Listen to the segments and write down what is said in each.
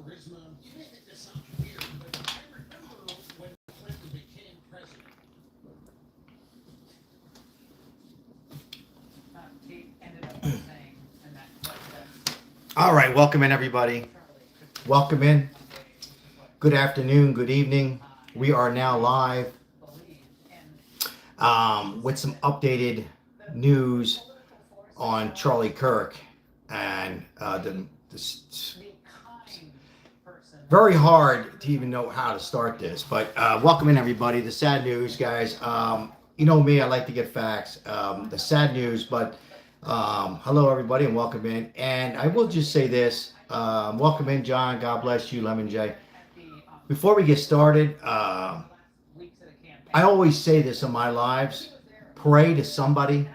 charisma. You may think this sounds weird, but I remember when Clinton became president. All right, welcome in, everybody. Welcome in. Good afternoon, good evening. We are now live with some updated news on Charlie Kirk and very hard to even know how to start this, but welcome in, everybody. The sad news, guys. You know me, I like to get facts. The sad news, but hello, everybody, and welcome in. And I will just say this. Welcome in, John. God bless you, Lemon J. Before we get started, I always say this in my lives. Pray to somebody,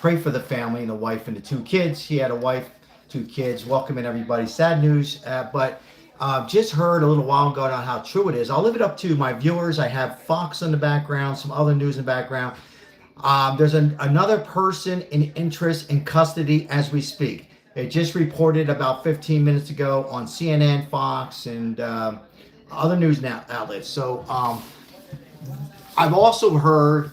pray for the family and the wife and the two kids. He had a wife, two kids. Welcome in, everybody. Sad news, but just heard a little while ago on how true it is. I'll leave it up to my viewers. I have Fox in the background, some other news in the background. There's another person in interest in custody as we speak. It just reported about 15 minutes ago on CNN, Fox, and other news outlets. So I've also heard,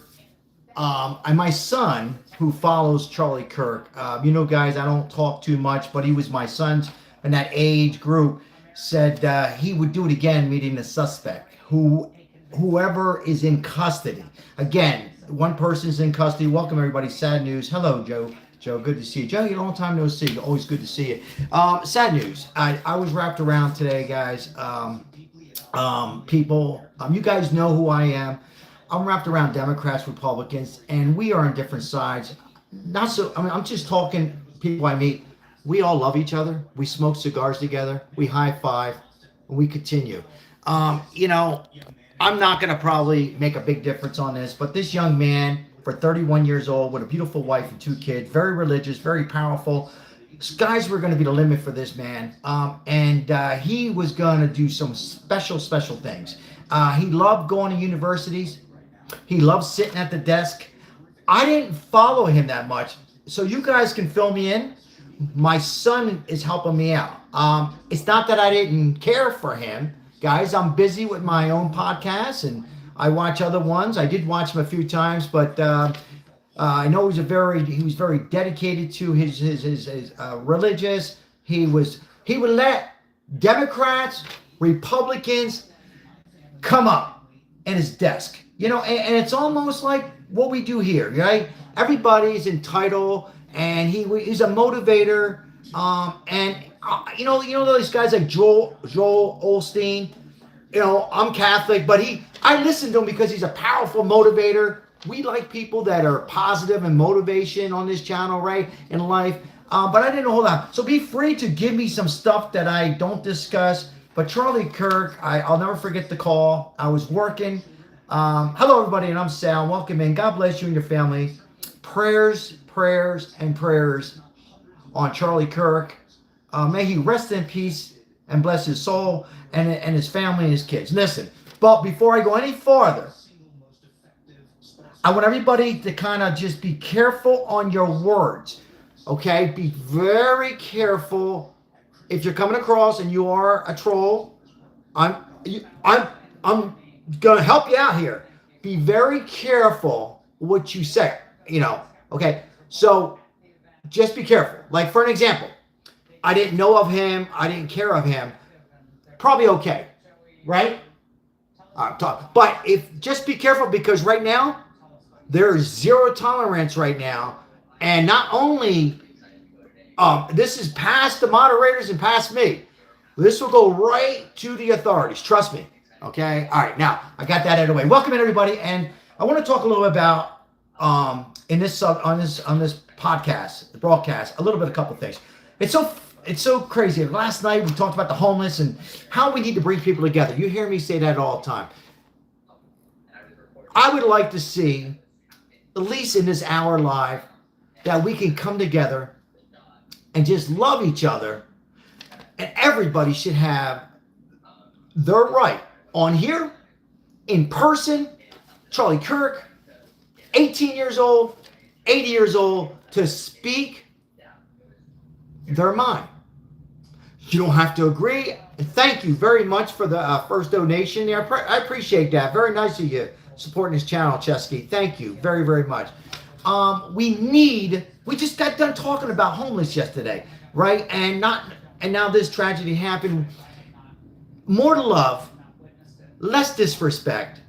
and my son, who follows Charlie Kirk, guys, I don't talk too much, but he was my son's in that age group, said he would do it again, meeting the suspect, whoever is in custody. Again, one person's in custody. Welcome, everybody. Sad news. Hello, Joe. Joe, good to see you. Joe, long time no see. Always good to see you. Sad news. I was wrapped around today, guys. People, you guys know who I am. I'm wrapped around Democrats, Republicans, and we are on different sides. I'm just talking people I meet. We all love each other. We smoke cigars together. We high five, and we continue. I'm not going to probably make a big difference on this, but this young man, for 31 years old, with a beautiful wife and two kids, very religious, very powerful. Skies were going to be the limit for this man, and he was going to do some special things. He loved going to universities. He loved sitting at the desk. I didn't follow him that much, so you guys can fill me in. My son is helping me out. It's not that I didn't care for him. Guys, I'm busy with my own podcast, and I watch other ones. I did watch him a few times, but I know he was very dedicated to his religious. He would let Democrats, Republicans come up in his desk, and it's almost like what we do here, right? Everybody's entitled, and he's a motivator, and those guys like Joel Osteen. I'm Catholic, but I listen to him because he's a powerful motivator. We like people that are positive and motivation on this channel, right, in life. But I didn't hold on. So be free to give me some stuff that I don't discuss. But Charlie Kirk, I'll never forget the call. I was working. Hello, everybody, and I'm Sal. Welcome in. God bless you and your family. Prayers on Charlie Kirk. May he rest in peace and bless his soul and his family and his kids. Listen, but before I go any farther, I want everybody to kind of just be careful on your words, okay? Be very careful. If you're coming across and you are a troll, I'm gonna help you out here. Be very careful what you say, okay? So just be careful. Like, for an example, I didn't know of him. I didn't care of him. Probably okay, right? But just be careful, because right now there is zero tolerance right now, and not only this is past the moderators and past me. This will go right to the authorities. Trust me. Okay. All right. Now I got that out of the way. Welcome in, everybody, and I want to talk a little bit about on this podcast, the broadcast, a little bit, a couple things. It's so crazy. Last night we talked about the homeless and how we need to bring people together. You hear me say that all the time. I would like to see, at least in this hour live, that we can come together and just love each other, and everybody should have their right on here, in person. Charlie Kirk, 18 years old, 80 years old, to speak their mind. You don't have to agree. Thank you very much for the first donation there. I appreciate that. Very nice of you supporting this channel, Chesky. Thank you very, very much. We just got done talking about homeless yesterday, right? And now this tragedy happened. More love, less disrespect.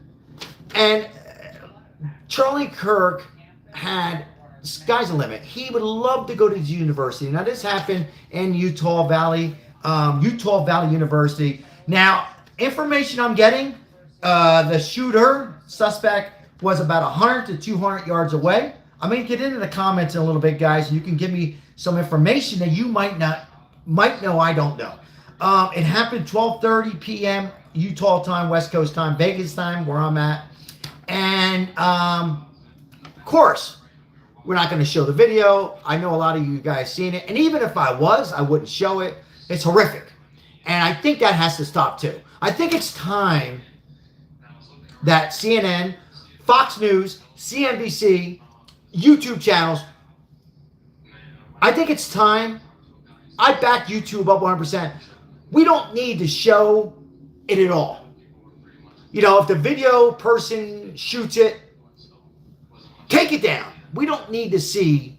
And Charlie Kirk had sky's the limit. He would love to go to the university. Now this happened in Utah Valley University. Now, information I'm getting, the suspect was about 100 to 200 yards away. I'm going to get into the comments in a little bit, guys. You can give me some information that you might know, I don't know. It happened 12:30 p.m. Utah time, West Coast time, Vegas time, where I'm at. And, of course, we're not going to show the video. I know a lot of you guys seen it. And even if I wouldn't show it. It's horrific. And I think that has to stop too. I think it's time that CNN, Fox News, CNBC, YouTube channels, I think it's time. I back YouTube up 100%. We don't need to show it at all. You know, if the video person shoots it, take it down. We don't need to see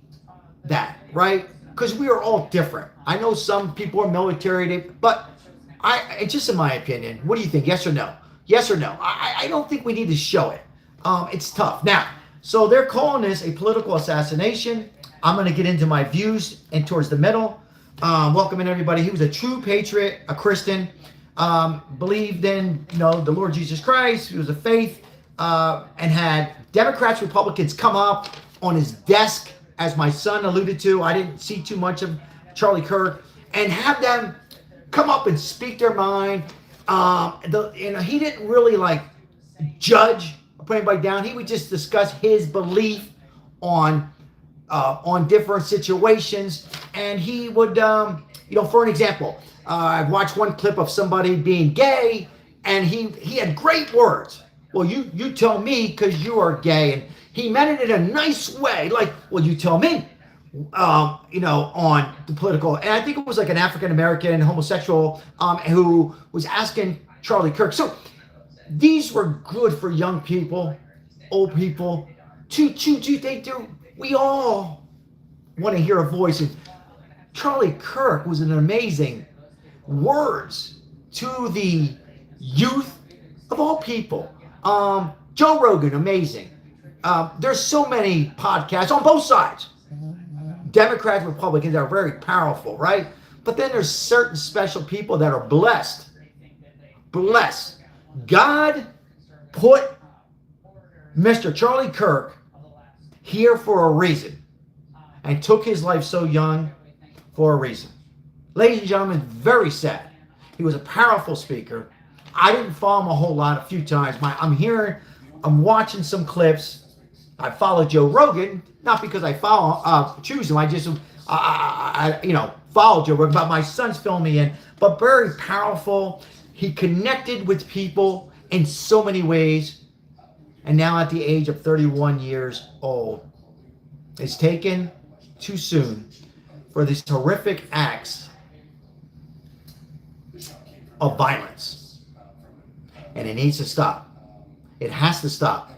that, right? Because we are all different. I know some people are military, but it's just in my opinion. What do you think? Yes or no? Yes or no? I don't think we need to show it. It's tough. Now, so they're calling this a political assassination. I'm going to get into my views and towards the middle. Welcome in everybody. He was a true patriot, a Christian, believed in the Lord Jesus Christ. He was a faith, and had Democrats, Republicans come up on his desk, as my son alluded to. I didn't see too much of Charlie Kirk, and have them come up and speak their mind. He didn't really judge or put anybody down. He would just discuss his belief on different situations, and he would, for an example, I've watched one clip of somebody being gay, and he had great words. Well, you tell me because you are gay, and he meant it in a nice way, well, you tell me, on the political. And I think it was an African-American homosexual who was asking Charlie Kirk. So these were good for young people, old people. We all want to hear a voice. And Charlie Kirk was an amazing words to the youth of all people. Joe Rogan, amazing. There's so many podcasts on both sides. Democrats, Republicans are very powerful, right? But then there's certain special people that are blessed. Blessed. God put Mr. Charlie Kirk here for a reason, and took his life so young for a reason. Ladies and gentlemen, very sad. He was a powerful speaker. I didn't follow him a whole lot, a few times. I'm watching some clips. I follow Joe Rogan, not because I choose him. I just, follow Joe Rogan. But my son's filming in. But very powerful. He connected with people in so many ways. And now at the age of 31 years old, it's taken too soon for these horrific acts of violence. And it needs to stop. It has to stop.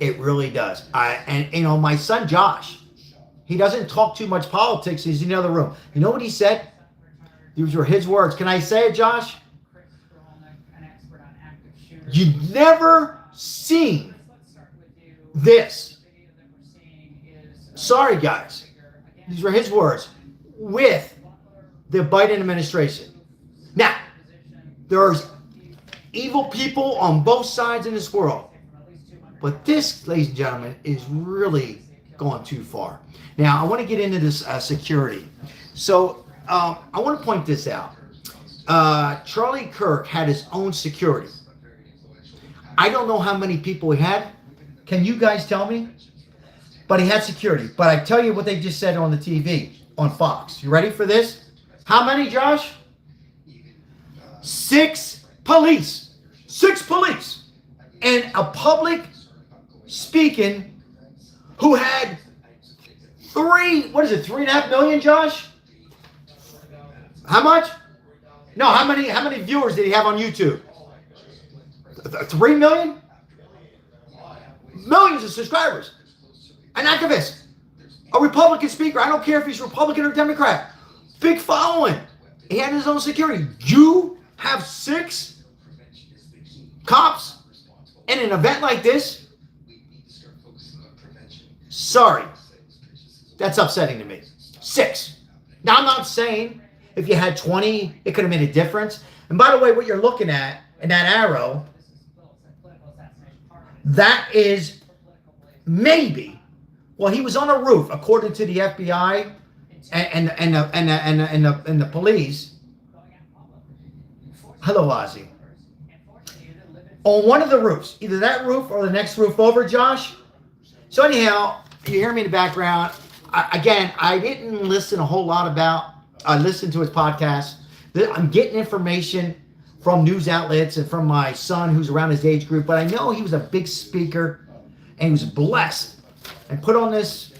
It really does. My son Josh, he doesn't talk too much politics. He's in the other room. You know what he said? These were his words. Can I say it, Josh? You've never seen this. Sorry, guys. These were his words. With the Biden administration. Now, there's evil people on both sides in this world. But this, ladies and gentlemen, is really going too far. Now, I want to get into this security. So, I want to point this out. Charlie Kirk had his own security. I don't know how many people he had. Can you guys tell me? But he had security. But I tell you what they just said on the TV, on Fox. You ready for this? How many, Josh? 6 police. 6 police. And a public speaking who had 3.5 million, Josh? How much? No, how many viewers did he have on YouTube? 3 million? Millions of subscribers. An activist. A Republican speaker. I don't care if he's Republican or Democrat. Big following. He had his own security. You have 6 cops in an event like this? Sorry. That's upsetting to me. 6. Now, I'm not saying if you had 20, it could have made a difference. And by the way, what you're looking at in that arrow, that is maybe, well, he was on a roof, according to the FBI and the police. Hello, Ozzy. On one of the roofs, either that roof or the next roof over, Josh. So anyhow, you hear me in the background. I didn't listen a whole lot about, I listened to his podcast. I'm getting information from news outlets and from my son who's around his age group, but I know he was a big speaker and he was blessed and put on this,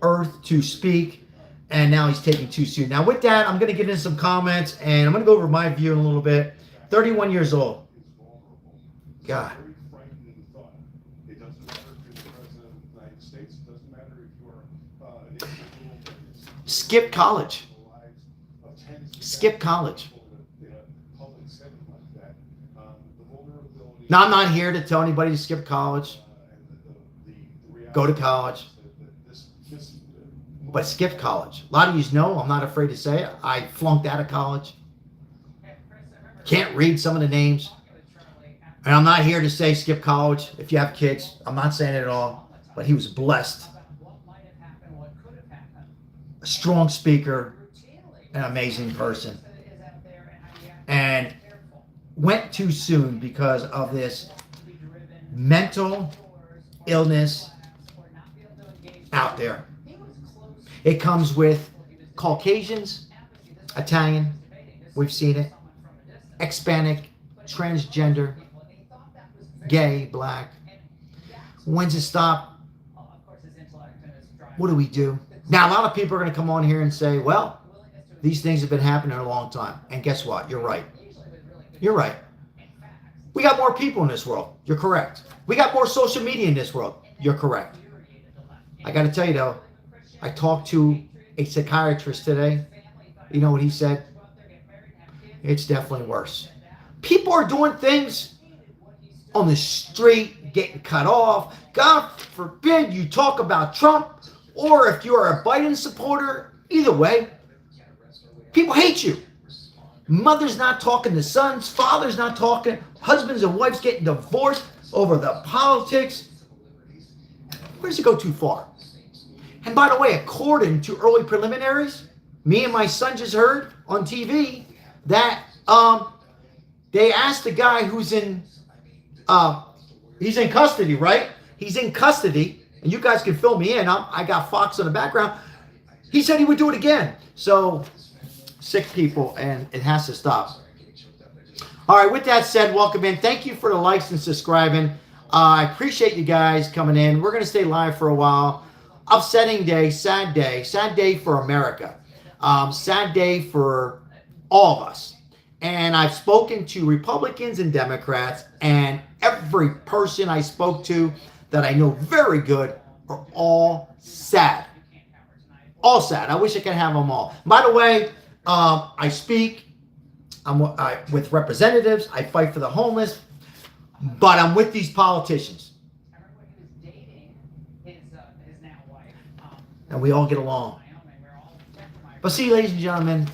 earth to speak, and now he's taking too soon. Now with that, I'm going to get into some comments and I'm going to go over my view in a little bit. 31 years old. God. Skip college. Skip college. Now, I'm not here to tell anybody to skip college. Go to college. But skip college. A lot of you know, I'm not afraid to say it, I flunked out of college. Can't read some of the names. And I'm not here to say skip college if you have kids. I'm not saying it at all. But he was blessed. A strong speaker. An amazing person. And went too soon because of this mental illness out there. It comes with Caucasians, Italian, we've seen it, Hispanic, transgender, gay, black. When's it stop? What do we do? Now, a lot of people are going to come on here and say, well, these things have been happening a long time. And guess what? You're right. You're right. We got more people in this world. You're correct. We got more social media in this world. You're correct. I got to tell you, though, I talked to a psychiatrist today. You know what he said? It's definitely worse. People are doing things on the street, getting cut off. God forbid you talk about Trump, or if you're a Biden supporter, either way, people hate you. Mother's not talking to sons, father's not talking, husbands and wives getting divorced over the politics. Where does it go too far? And by the way, according to early preliminaries, me and my son just heard on TV that they asked the guy who's in, he's in custody, right? He's in custody, and you guys can fill me in. I got Fox in the background. He said he would do it again. So, sick people, and it has to stop. All right, with that said, welcome in. Thank you for the likes and subscribing. I appreciate you guys coming in. We're going to stay live for a while. Upsetting day, sad day for America. Sad day for all of us. And I've spoken to Republicans and Democrats, and every person I spoke to that I know very good are all sad. All sad. I wish I could have them all. By the way, I speak with representatives. I fight for the homeless. But I'm with these politicians. And we all get along. But see, ladies and gentlemen,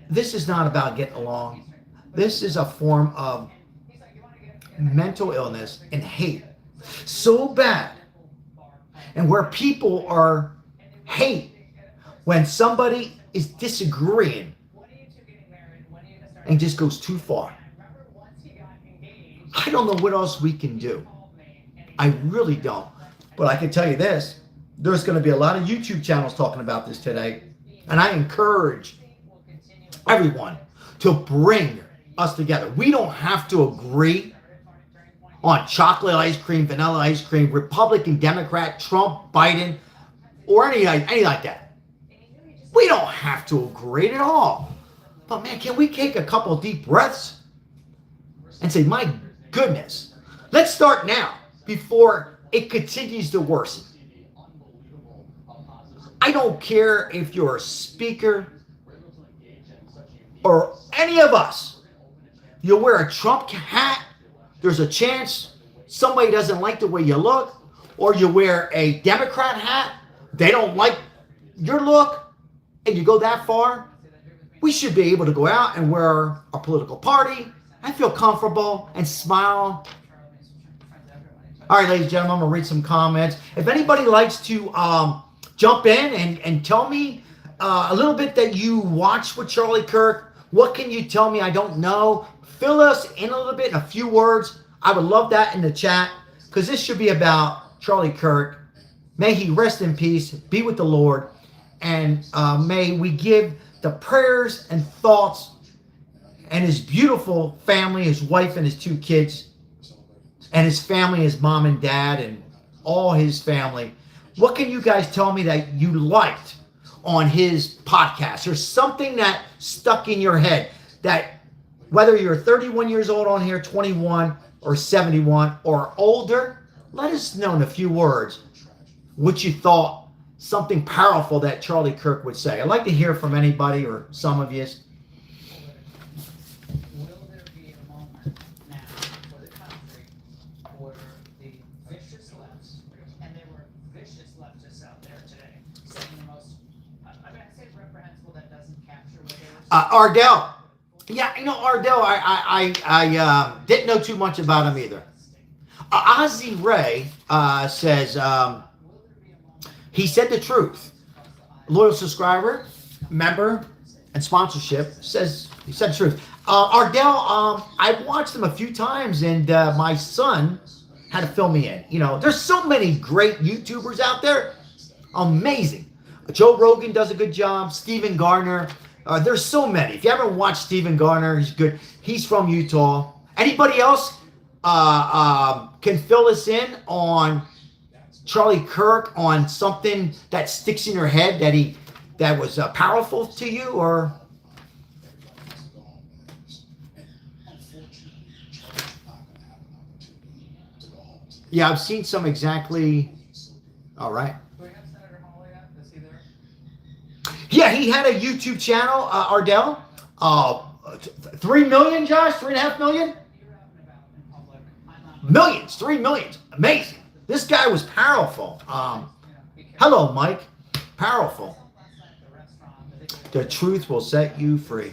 this is not about getting along. This is a form of mental illness and hate. So bad. And where people are hate when somebody is disagreeing and just goes too far. I don't know what else we can do. I really don't. But I can tell you this. There's going to be a lot of YouTube channels talking about this today. And I encourage everyone to bring us together. We don't have to agree on chocolate ice cream, vanilla ice cream, Republican, Democrat, Trump, Biden, or any like that. We don't have to agree at all. But man, can we take a couple deep breaths and say, my goodness, let's start now before it continues to worsen. I don't care if you're a speaker or any of us. You wear a Trump hat, there's a chance somebody doesn't like the way you look, or you wear a Democrat hat, they don't like your look, and you go that far. We should be able to go out and wear our political party and feel comfortable and smile. All right, ladies and gentlemen, I'm going to read some comments. If anybody likes to jump in and tell me a little bit that you watched with Charlie Kirk, what can you tell me I don't know? Fill us in a little bit in a few words. I would love that in the chat, because this should be about Charlie Kirk. May he rest in peace, be with the Lord, and may we give the prayers and thoughts and his beautiful family, his wife and his 2 kids, and his family, his mom and dad, and all his family. What can you guys tell me that you liked on his podcast? There's something that stuck in your head that, whether you're 31 years old on here, 21, or 71, or older, let us know in a few words what you thought, something powerful that Charlie Kirk would say. I'd like to hear from anybody or some of you. Will there be a moment now for the country where the vicious lefts, and there were vicious leftists out there today, saying the most, I say reprehensible, that doesn't capture what they were saying. Ardell. Yeah, Ardell, I didn't know too much about him either. Ozzy Ray says, he said the truth. Loyal subscriber, member, and sponsorship says he said the truth. Ardell, I've watched him a few times, and my son had to fill me in. There's so many great YouTubers out there. Amazing. Joe Rogan does a good job. Stephen Gardner. There's so many. If you haven't watched Stephen Gardner, he's good. He's from Utah. Anybody else can fill us in on Charlie Kirk, on something that sticks in your head that was powerful to you? Or yeah, I've seen some exactly. All right. Do we have Senator Hawley yet? Is he there? Yeah, he had a YouTube channel, Ardell. 3 million, Josh? 3.5 million? You're out and about in public. I'm not. Millions, 3 millions. Amazing. This guy was powerful. Hello, Mike. Powerful. The truth will set you free.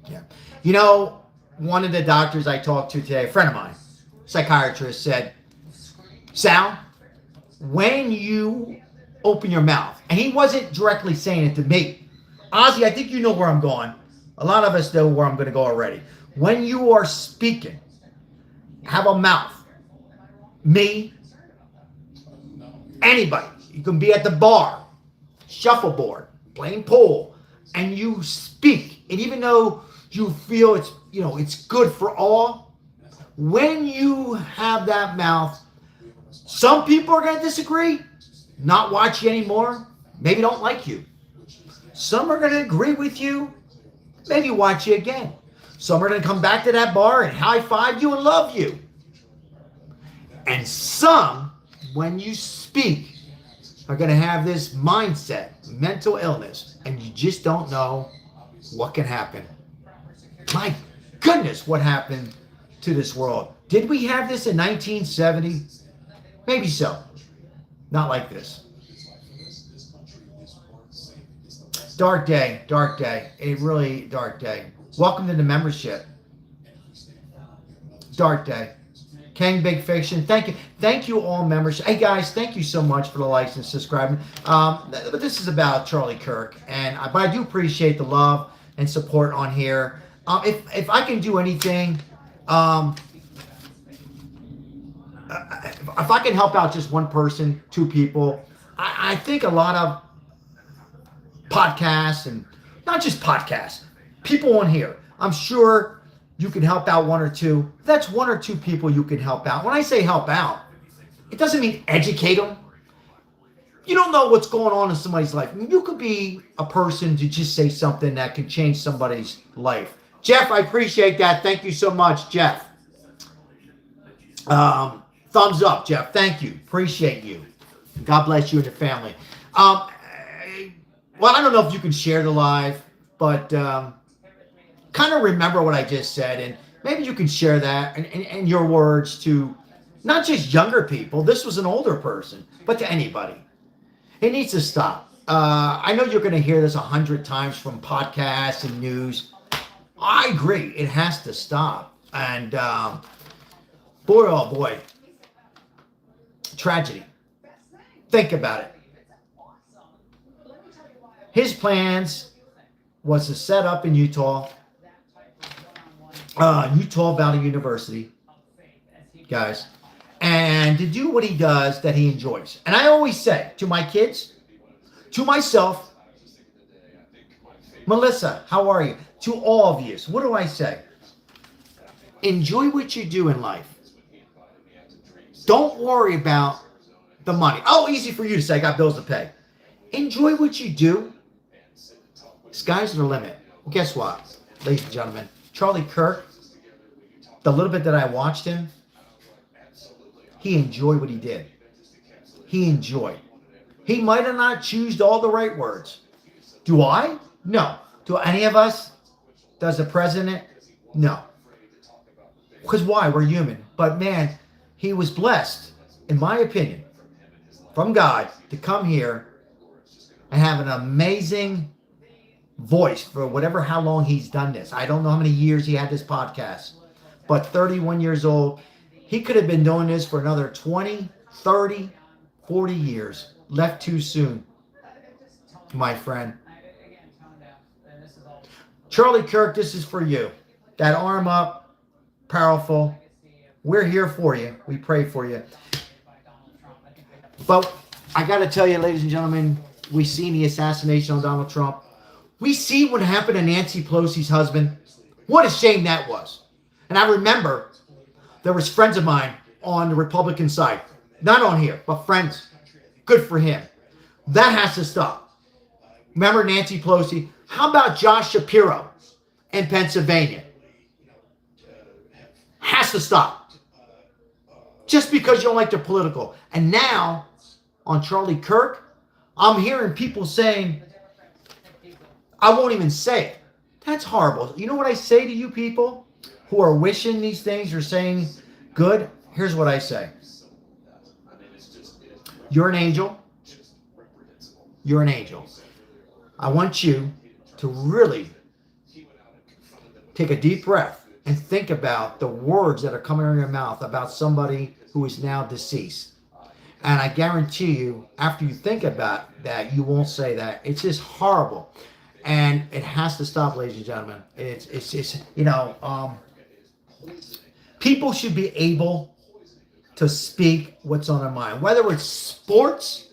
Yeah. One of the doctors I talked to today, a friend of mine, psychiatrist, said, Sal, when you open your mouth, and he wasn't directly saying it to me. Ozzy, I think you know where I'm going. A lot of us know where I'm going to go already. When you are speaking, have a mouth. Me, anybody. You can be at the bar, shuffleboard, playing pool, and you speak. And even though you feel it's good for all, when you have that mouth, some people are going to disagree, not watch you anymore, maybe don't like you. Some are going to agree with you, maybe watch you again. Some are going to come back to that bar and high-five you and love you. And some, when you speak, are going to have this mindset, mental illness, and you just don't know what can happen. My goodness, what happened to this world? Did we have this in 1970? Maybe so. Not like this. Dark day, dark day. A really dark day. Welcome to the membership. Dark day. King Big Fiction, thank you all members. Hey guys, thank you so much for the likes and subscribing. But this is about Charlie Kirk, but I do appreciate the love and support on here. If I can do anything, if I can help out just one person, 2 people, I think a lot of podcasts, and not just podcasts, people on here, I'm sure you can help out 1 or 2. That's 1 or 2 people you can help out. When I say help out, it doesn't mean educate them. You don't know what's going on in somebody's life. I mean, you could be a person to just say something that can change somebody's life. Jeff, I appreciate that. Thank you so much, Jeff. Thumbs up, Jeff. Thank you. Appreciate you. God bless you and your family. Well, I don't know if you can share the live, but kind of remember what I just said, and maybe you can share that in your words to not just younger people. This was an older person, but to anybody. It needs to stop. I know you're going to hear this 100 times from podcasts and news. I agree. It has to stop. And boy, oh boy, tragedy. Think about it. His plans was to set up in Utah Valley University, guys, and to do what he does that he enjoys. And I always say to my kids, to myself, Melissa, how are you? To all of you, what do I say? Enjoy what you do in life. Don't worry about the money. Oh, easy for you to say, I got bills to pay. Enjoy what you do. Sky's the limit. Well, guess what, ladies and gentlemen? Charlie Kirk, the little bit that I watched him, he enjoyed what he did. He enjoyed. He might have not chosen all the right words. Do I? No. Do any of us? Does the president? No. Because why? We're human. But man, he was blessed, in my opinion, from God to come here and have an amazing voice for how long he's done this. I don't know how many years he had this podcast, but 31 years old. He could have been doing this for another 20, 30, 40 years. Left too soon, my friend. Charlie Kirk, this is for you. That arm up, powerful. We're here for you. We pray for you. But I got to tell you, ladies and gentlemen, we seen the assassination on Donald Trump. We see what happened to Nancy Pelosi's husband. What a shame that was. And I remember there was friends of mine on the Republican side. Not on here, but friends. Good for him. That has to stop. Remember Nancy Pelosi? How about Josh Shapiro in Pennsylvania? Has to stop. Just because you don't like the political. And now, on Charlie Kirk, I'm hearing people saying, I won't even say it. That's horrible. You know what I say to you people who are wishing these things or saying good? Here's what I say. You're an angel. You're an angel. I want you to really take a deep breath and think about the words that are coming out of your mouth about somebody who is now deceased. And I guarantee you, after you think about that, you won't say that. It's just horrible. And it has to stop, ladies and gentlemen. It's just, people should be able to speak what's on their mind. Whether it's sports,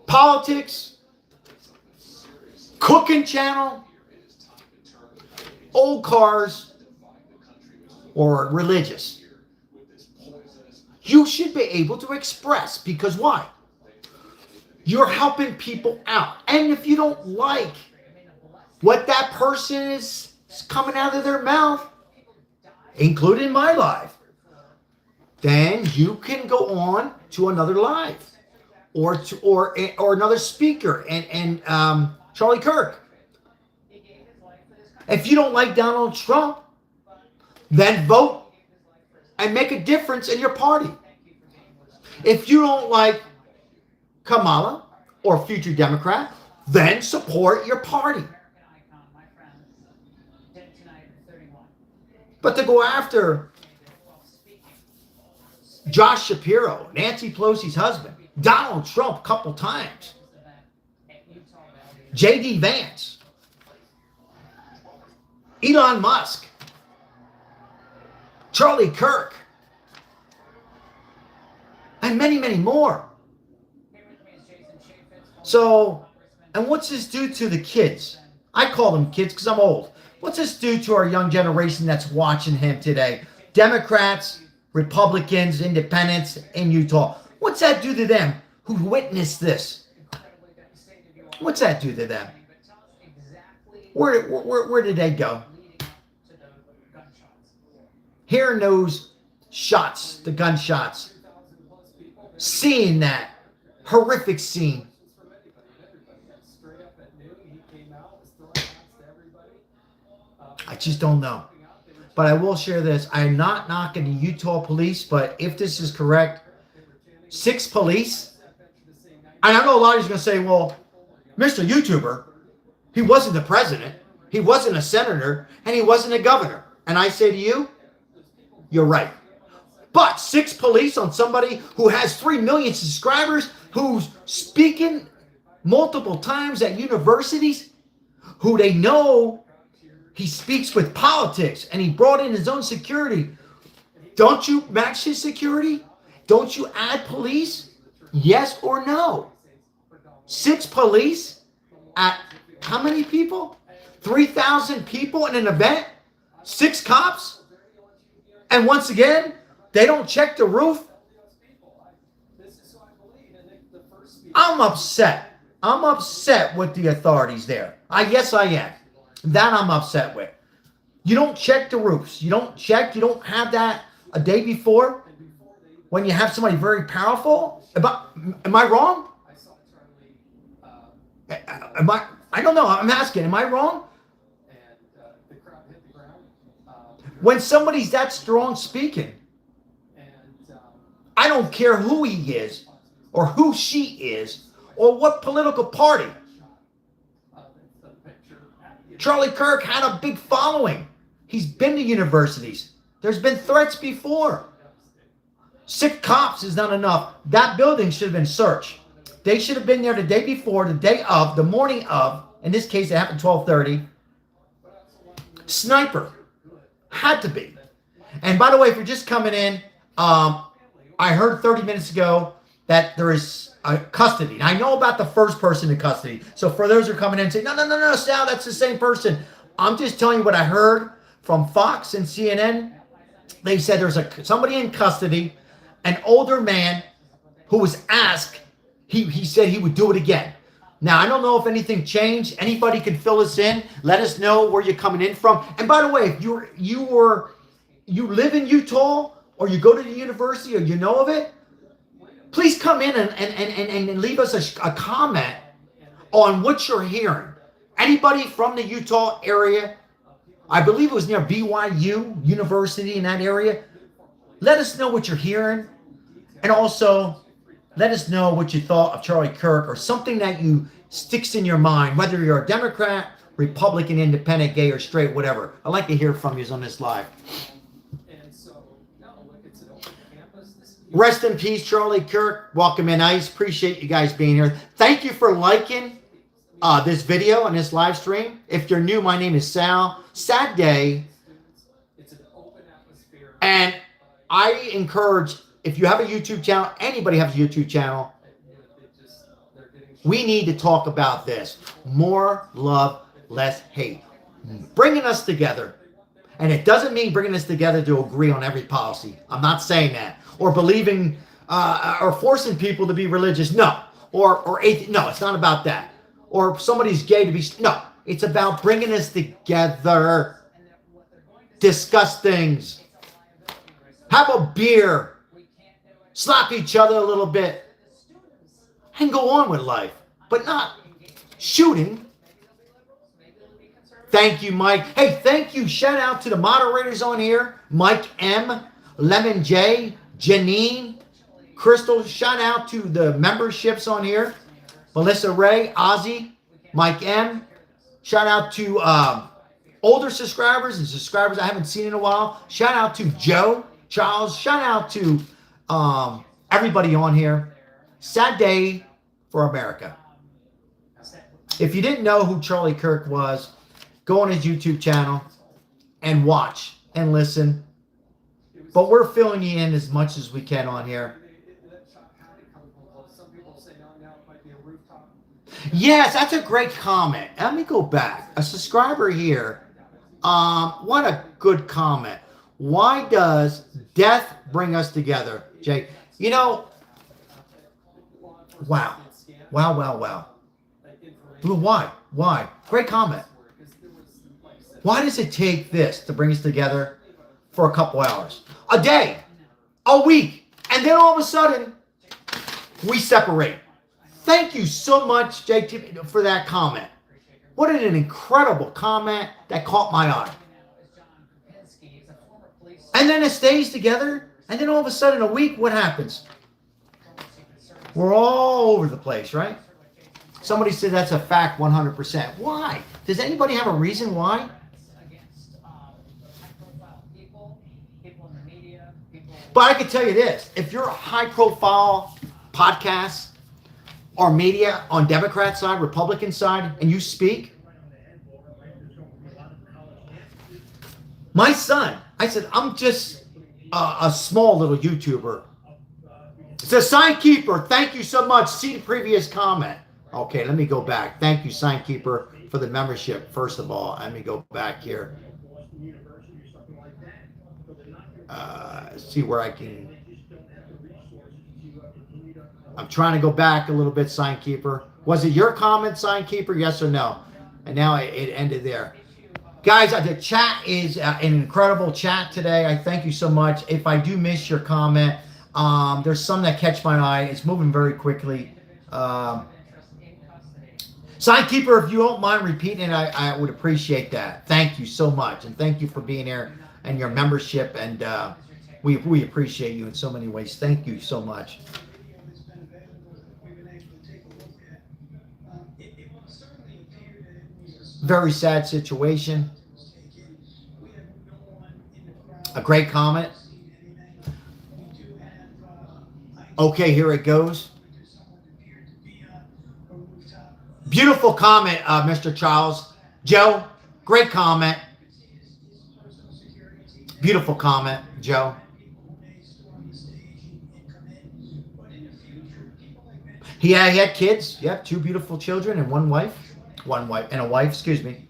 politics, cooking channel, old cars, or religious. You should be able to express, because why? You're helping people out. And if you don't like what that person is coming out of their mouth, including my life, then you can go on to another live or another speaker and Charlie Kirk. If you don't like Donald Trump, then vote and make a difference in your party. If you don't like Kamala or future Democrat, then support your party. But to go after Josh Shapiro, Nancy Pelosi's husband, Donald Trump a couple times, J.D. Vance, Elon Musk, Charlie Kirk, and many, many more. So, and what's this do to the kids? I call them kids because I'm old. What's this do to our young generation that's watching him today? Democrats, Republicans, Independents in Utah. What's that do to them who witnessed this? incredibly devastated. You all What's that do to them? but tell us exactly Where did they go? leading up to the gunshots. Hearing those shots, the gunshots, seeing that horrific scene. I just don't know. But I will share this. I'm not knocking the Utah police, but if this is correct, 6 police. And I know a lot of you are going to say, well, Mr. YouTuber, he wasn't the president, he wasn't a senator, and he wasn't a governor. And I say to you, you're right. But 6 police on somebody who has 3 million subscribers, who's speaking multiple times at universities, who they know he speaks with politics, and he brought in his own security. Don't you match his security? Don't you add police? Yes or no? 6 police at how many people? 3,000 people in an event? 6 cops? And once again, they don't check the roof? I'm upset. I'm upset with the authorities there. Yes, I am. That I'm upset with. You don't check the roofs. You don't check. You don't have that a day before when you have somebody very powerful. Am I wrong? I don't know. I'm asking. Am I wrong? When somebody's that strong speaking, I don't care who he is or who she is or what political party. Charlie Kirk had a big following. He's been to universities. There's been threats before. 6 cops is not enough. That building should have been searched. They should have been there the day before, the day of, the morning of. In this case, it happened 12:30. Sniper. Had to be. And by the way, if you're just coming in, I heard 30 minutes ago that there is custody. Now, I know about the first person in custody. So for those who are coming in and saying, no, Sal, that's the same person. I'm just telling you what I heard from Fox and CNN. They said there's somebody in custody, an older man who was asked, he said he would do it again. Now, I don't know if anything changed. Anybody can fill us in. Let us know where you're coming in from. And by the way, if you live in Utah or you go to the university or you know of it, please come in and leave us a comment on what you're hearing. Anybody from the Utah area, I believe it was near BYU University in that area, let us know what you're hearing. And also, let us know what you thought of Charlie Kirk or something that you sticks in your mind, whether you're a Democrat, Republican, independent, gay, or straight, whatever. I'd like to hear from you on this live. Rest in peace, Charlie Kirk. Welcome in, Ice. Appreciate you guys being here. Thank you for liking this video and this live stream. If you're new, my name is Sal. Sad day. And I encourage, if you have a YouTube channel, anybody has a YouTube channel, we need to talk about this. More love, less hate. Bringing us together. And it doesn't mean bringing us together to agree on every policy. I'm not saying that. Or believing, or forcing people to be religious. No. Or atheist. No, it's not about that. Or if somebody's gay to be, no. It's about bringing us together. Discuss things. Have a beer. Slap each other a little bit. And go on with life. But not shooting. Thank you, Mike. Hey, thank you. Shout out to the moderators on here. Mike M, Lemon J, Janine, Crystal. Shout out to the memberships on here. Melissa Ray, Ozzy, Mike M. Shout out to older subscribers and subscribers I haven't seen in a while. Shout out to Joe, Charles. Shout out to everybody on here. Sad day for America. If you didn't know who Charlie Kirk was, go on his YouTube channel and watch and listen. But we're filling you in as much as we can on here. Yes, that's a great comment. Let me go back. A subscriber here. What a good comment. Why does death bring us together, Jay? You know, Wow. Wow, wow, wow. Well, why? Why? Great comment. Why does it take this to bring us together for a couple hours? A day, a week, and then all of a sudden, we separate. Thank you so much, JT, for that comment. What an incredible comment that caught my eye. And then it stays together, and then all of a sudden, a week, what happens? We're all over the place, right? Somebody said that's a fact 100%. Why? Does anybody have a reason why? But I can tell you this. If you're a high-profile podcast or media on Democrat side, Republican side, and you speak, my son, I said, I'm just a small little YouTuber. It says, Signkeeper, thank you so much. See the previous comment. Okay, let me go back. Thank you, Signkeeper, for the membership. First of all, let me go back here. See where I can. I'm trying to go back a little bit, Signkeeper. Was it your comment, Signkeeper? Yes or no? And now it ended there. Guys, the chat is an incredible chat today. I thank you so much. If I do miss your comment, there's some that catch my eye. It's moving very quickly. Signkeeper, if you don't mind repeating it, I would appreciate that. Thank you so much. And thank you for being here and your membership. And we appreciate you in so many ways. Thank you so much. Very sad situation. A great comment. Okay, here it goes. Beautiful comment, Mr. Charles. Joe, great comment. Beautiful comment, Joe. He had kids. Yep, 2 beautiful children and one wife. And a wife, excuse me.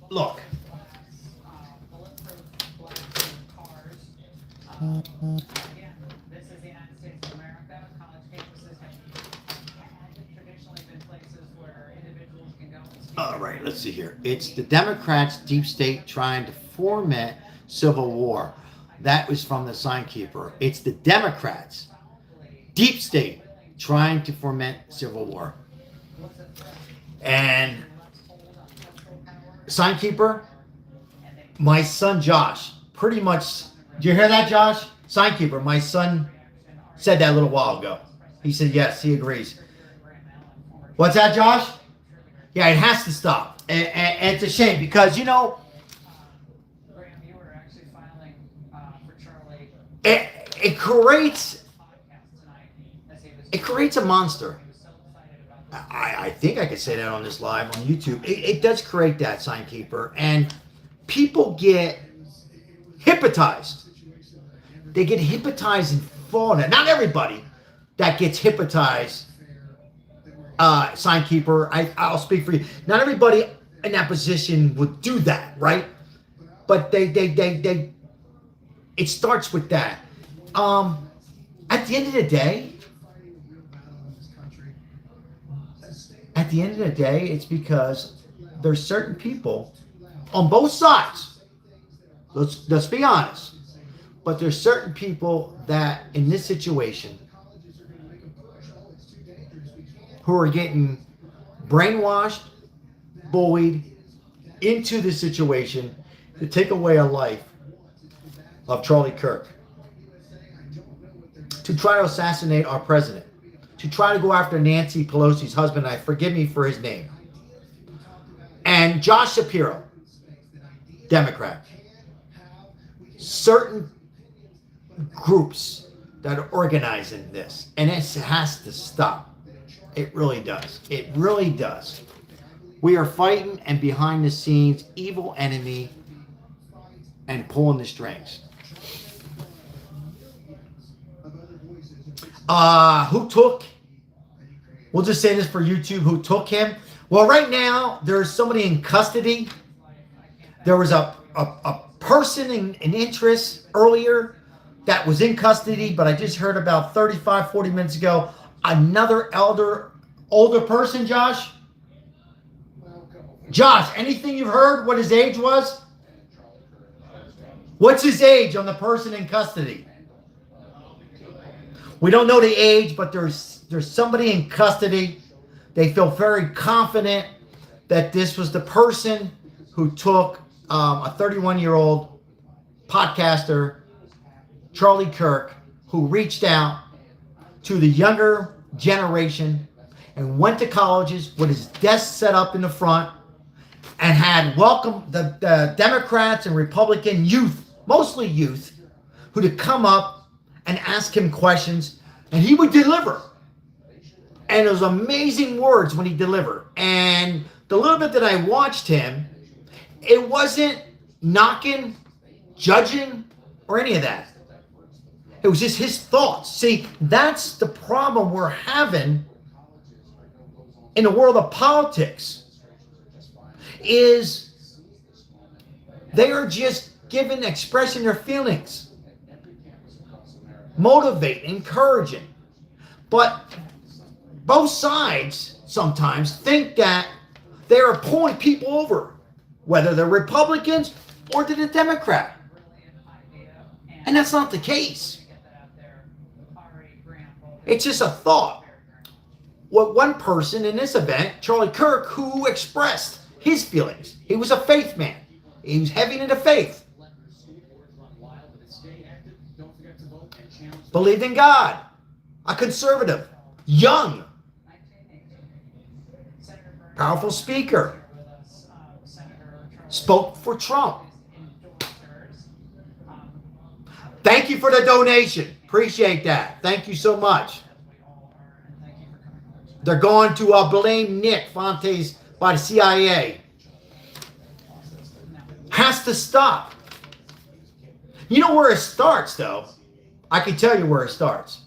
Look. This is the United States of America. College campuses have traditionally been places where individuals can go and speak. All right, let's see here. It's the Democrats' deep state trying to foment civil war. That was from the Signkeeper. It's the Democrats' deep state trying to foment civil war. And Signkeeper, my son Josh, pretty much, do you hear that, Josh? Signkeeper, my son said that a little while ago. He said yes, he agrees. What's that, Josh? Yeah, it has to stop. And it's a shame because, you know, it creates a monster. I think I could say that on this live on YouTube. It does create that, Signkeeper. And people get hypnotized. They get hypnotized and fall in it. Not everybody that gets hypnotized, Signkeeper, I'll speak for you. Not everybody in that position would do that, right? But it starts with that. At the end of the day, it's because there's certain people on both sides. Let's be honest. But there's certain people that in this situation who are getting brainwashed, bullied into the situation to take away a life of Charlie Kirk, to try to assassinate our president, to try to go after Nancy Pelosi's husband. Forgive me for his name. And Josh Shapiro, Democrat. Certain groups that are organizing this. And it has to stop. It really does. It really does. We are fighting and behind the scenes, evil enemy and pulling the strings. Who took, we'll just say this for YouTube, who took him? Well, right now, there's somebody in custody. There was a person in interest earlier that was in custody, but I just heard about 35, 40 minutes ago, another older person, Josh? Josh, anything you've heard what his age was? What's his age on the person in custody? We don't know the age, but there's somebody in custody. They feel very confident that this was the person who took a 31-year-old podcaster, Charlie Kirk, who reached out to the younger generation and went to colleges with his desk set up in the front and had welcomed the Democrats and Republican youth, mostly youth, who to come up and ask him questions, and he would deliver. And it was amazing words when he delivered. And the little bit that I watched him, it wasn't knocking, judging, or any of that. It was just his thoughts. See, that's the problem we're having in the world of politics, is they are just expressing their feelings, motivating, encouraging. But both sides sometimes think that they are pulling people over, whether they're Republicans or to the Democrat. And that's not the case. It's just a thought. What one person in this event, Charlie Kirk, who expressed his feelings. He was a faith man. He was heavy into faith. Believed in God. A conservative. Young. Powerful speaker. Spoke for Trump. Thank you for the donation. Appreciate that. Thank you so much. They're going to blame Nick Fontes by the CIA. Has to stop. You know where it starts, though? I can tell you where it starts.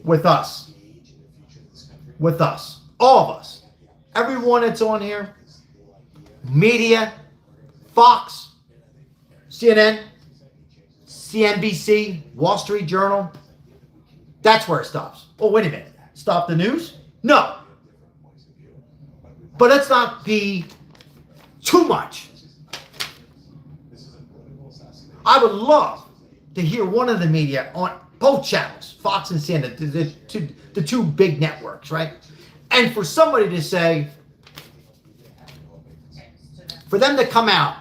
With us. With us. All of us. Everyone that's on here. Media. Fox. CNN. CNBC. Wall Street Journal. That's where it stops. Oh, wait a minute. Stop the news? No. But let's not be too much. I would love to hear one of the media on both channels, Fox and CNN, the two big networks, right? And for somebody to say, for them to come out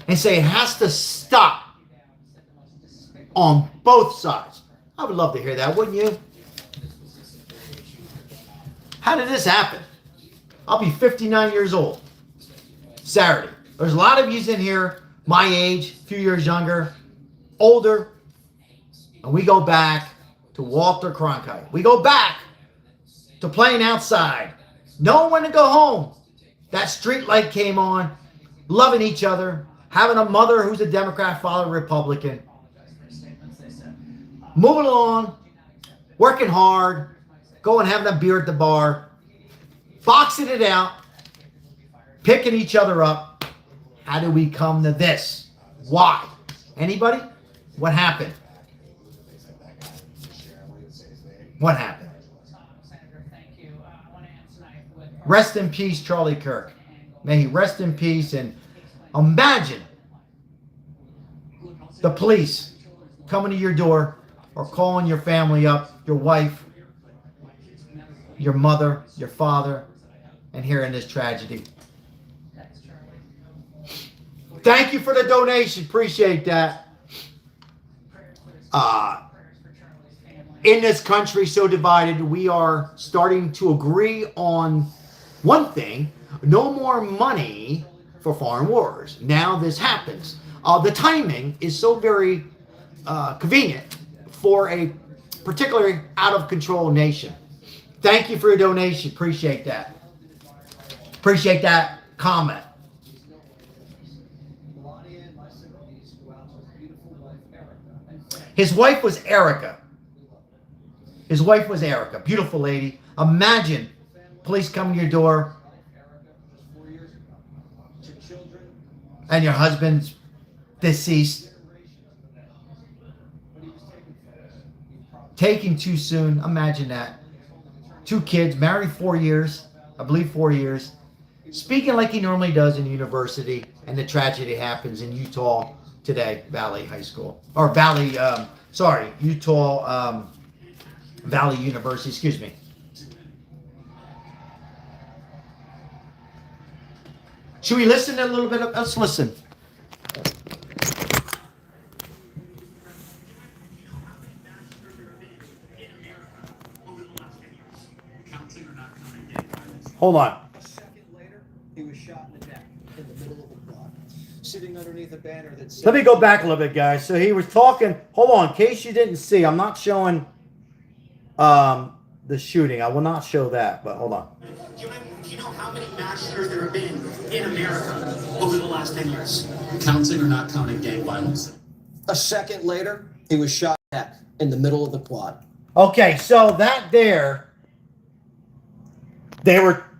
and say it has to stop on both sides. I would love to hear that, wouldn't you? How did this happen? I'll be 59 years old Saturday. There's a lot of you in here, my age, a few years younger, older, and we go back to Walter Cronkite. We go back to playing outside, knowing when to go home. That street light came on, loving each other, having a mother who's a Democrat, father Republican, moving along, working hard, going having a beer at the bar, boxing it out, picking each other up. How do we come to this? Why? Anybody? What happened? What happened? Rest in peace, Charlie Kirk. May he rest in peace. And imagine the police coming to your door or calling your family up, your wife, your mother, your father, and hearing this tragedy. Thank you for the donation. Appreciate that. In this country so divided, we are starting to agree on one thing: no more money for foreign wars. Now this happens. The timing is so very convenient for a particularly out of control nation. Thank you for your donation. Appreciate that. Appreciate that comment. His wife was Erica. His wife was Erica, beautiful lady. Imagine police coming to your door and your husband's deceased. Taken too soon. Imagine that. 2 kids, married 4 years. I believe 4 years. Speaking like he normally does in university, and the tragedy happens in Utah today, Valley High School. Or Utah Valley University, excuse me. Should we listen a little bit? Let's listen. Hold on. A second later, he was shot in the neck in the middle of the block, sitting underneath a banner that said... Let me go back a little bit, guys. So he was talking. Hold on, in case you didn't see, I'm not showing the shooting. I will not show that, but hold on. Do you know how many mass shooters there have been in America over the last 10 years? Counting or not counting gang violence? A second later, he was shot in the neck in the middle of the quad. Okay, so that there,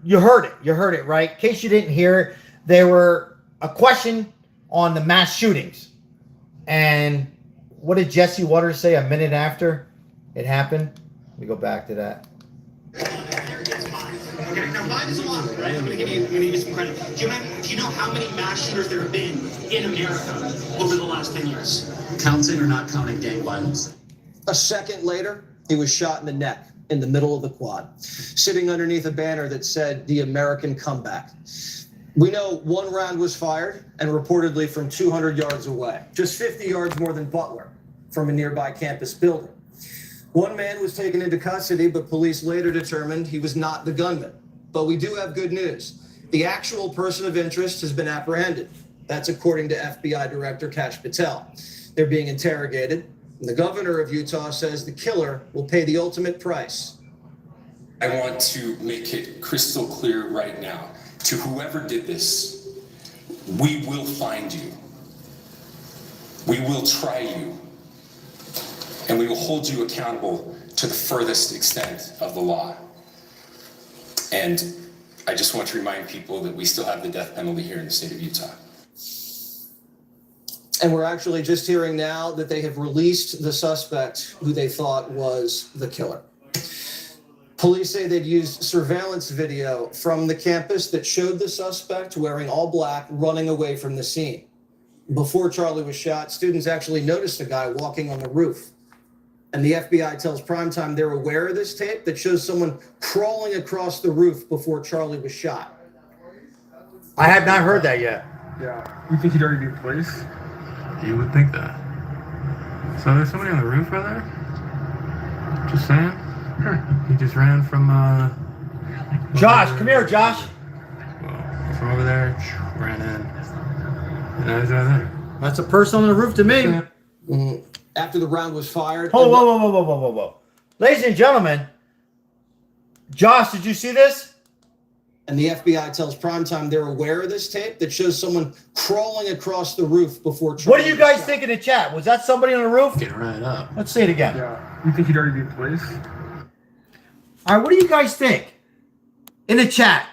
you heard it, right? In case you didn't hear it, there were a question on the mass shootings. And what did Jesse Waters say a minute after it happened? Let me go back to that. Okay, now 5 is a lot, right? I'm gonna give you some credit. Do you know how many mass shooters there have been in America over the last 10 years? Counting or not counting gang violence? A second later, he was shot in the neck in the middle of the quad, sitting underneath a banner that said, "The American Comeback." We know 1 round was fired, and reportedly from 200 yards away, just 50 yards more than Butler, from a nearby campus building. 1 man was taken into custody, but police later determined he was not the gunman. But we do have good news. The actual person of interest has been apprehended. That's according to FBI Director Kash Patel. They're being interrogated. And the governor of Utah says the killer will pay the ultimate price. I want to make it crystal clear right now to whoever did this, we will find you. We will try you. And we will hold you accountable to the furthest extent of the law. And I just want to remind people that we still have the death penalty here in the state of Utah. And we're actually just hearing now that they have released the suspect who they thought was the killer. Police say they'd used surveillance video from the campus that showed the suspect wearing all black running away from the scene. Before Charlie was shot, students actually noticed a guy walking on the roof. And the FBI tells Primetime they're aware of this tape that shows someone crawling across the roof before Charlie was shot. I have not heard that yet. Yeah. You think he'd already be in place? You would think that. So there's somebody on the roof right there? Just saying. He just ran from, Josh, come here, Josh. Well, from over there, ran in. And now he's right there. That's a person on the roof to me. After the round was fired... Whoa. Ladies and gentlemen, Josh, did you see this? And the FBI tells Primetime they're aware of this tape that shows someone crawling across the roof before Charlie. What do you guys think in the chat? Was that somebody on the roof? Getting right up. Let's see it again. Yeah. You think he'd already be in place? All right, what do you guys think in the chat?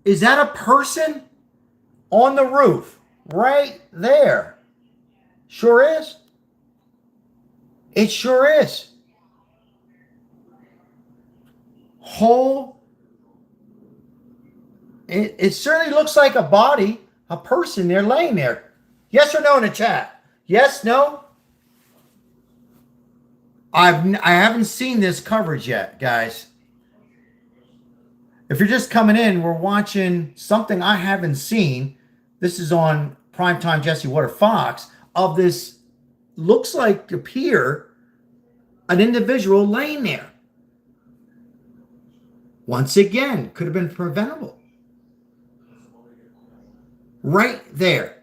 Is that a person on the roof right there? Sure is. It sure is. It certainly looks like a body, a person there laying there. Yes or no in the chat? Yes, no? I haven't seen this coverage yet, guys. If you're just coming in, we're watching something I haven't seen. This is on Primetime Jesse Water Fox of this, looks like appear an individual laying there. Once again, could have been preventable. Right there.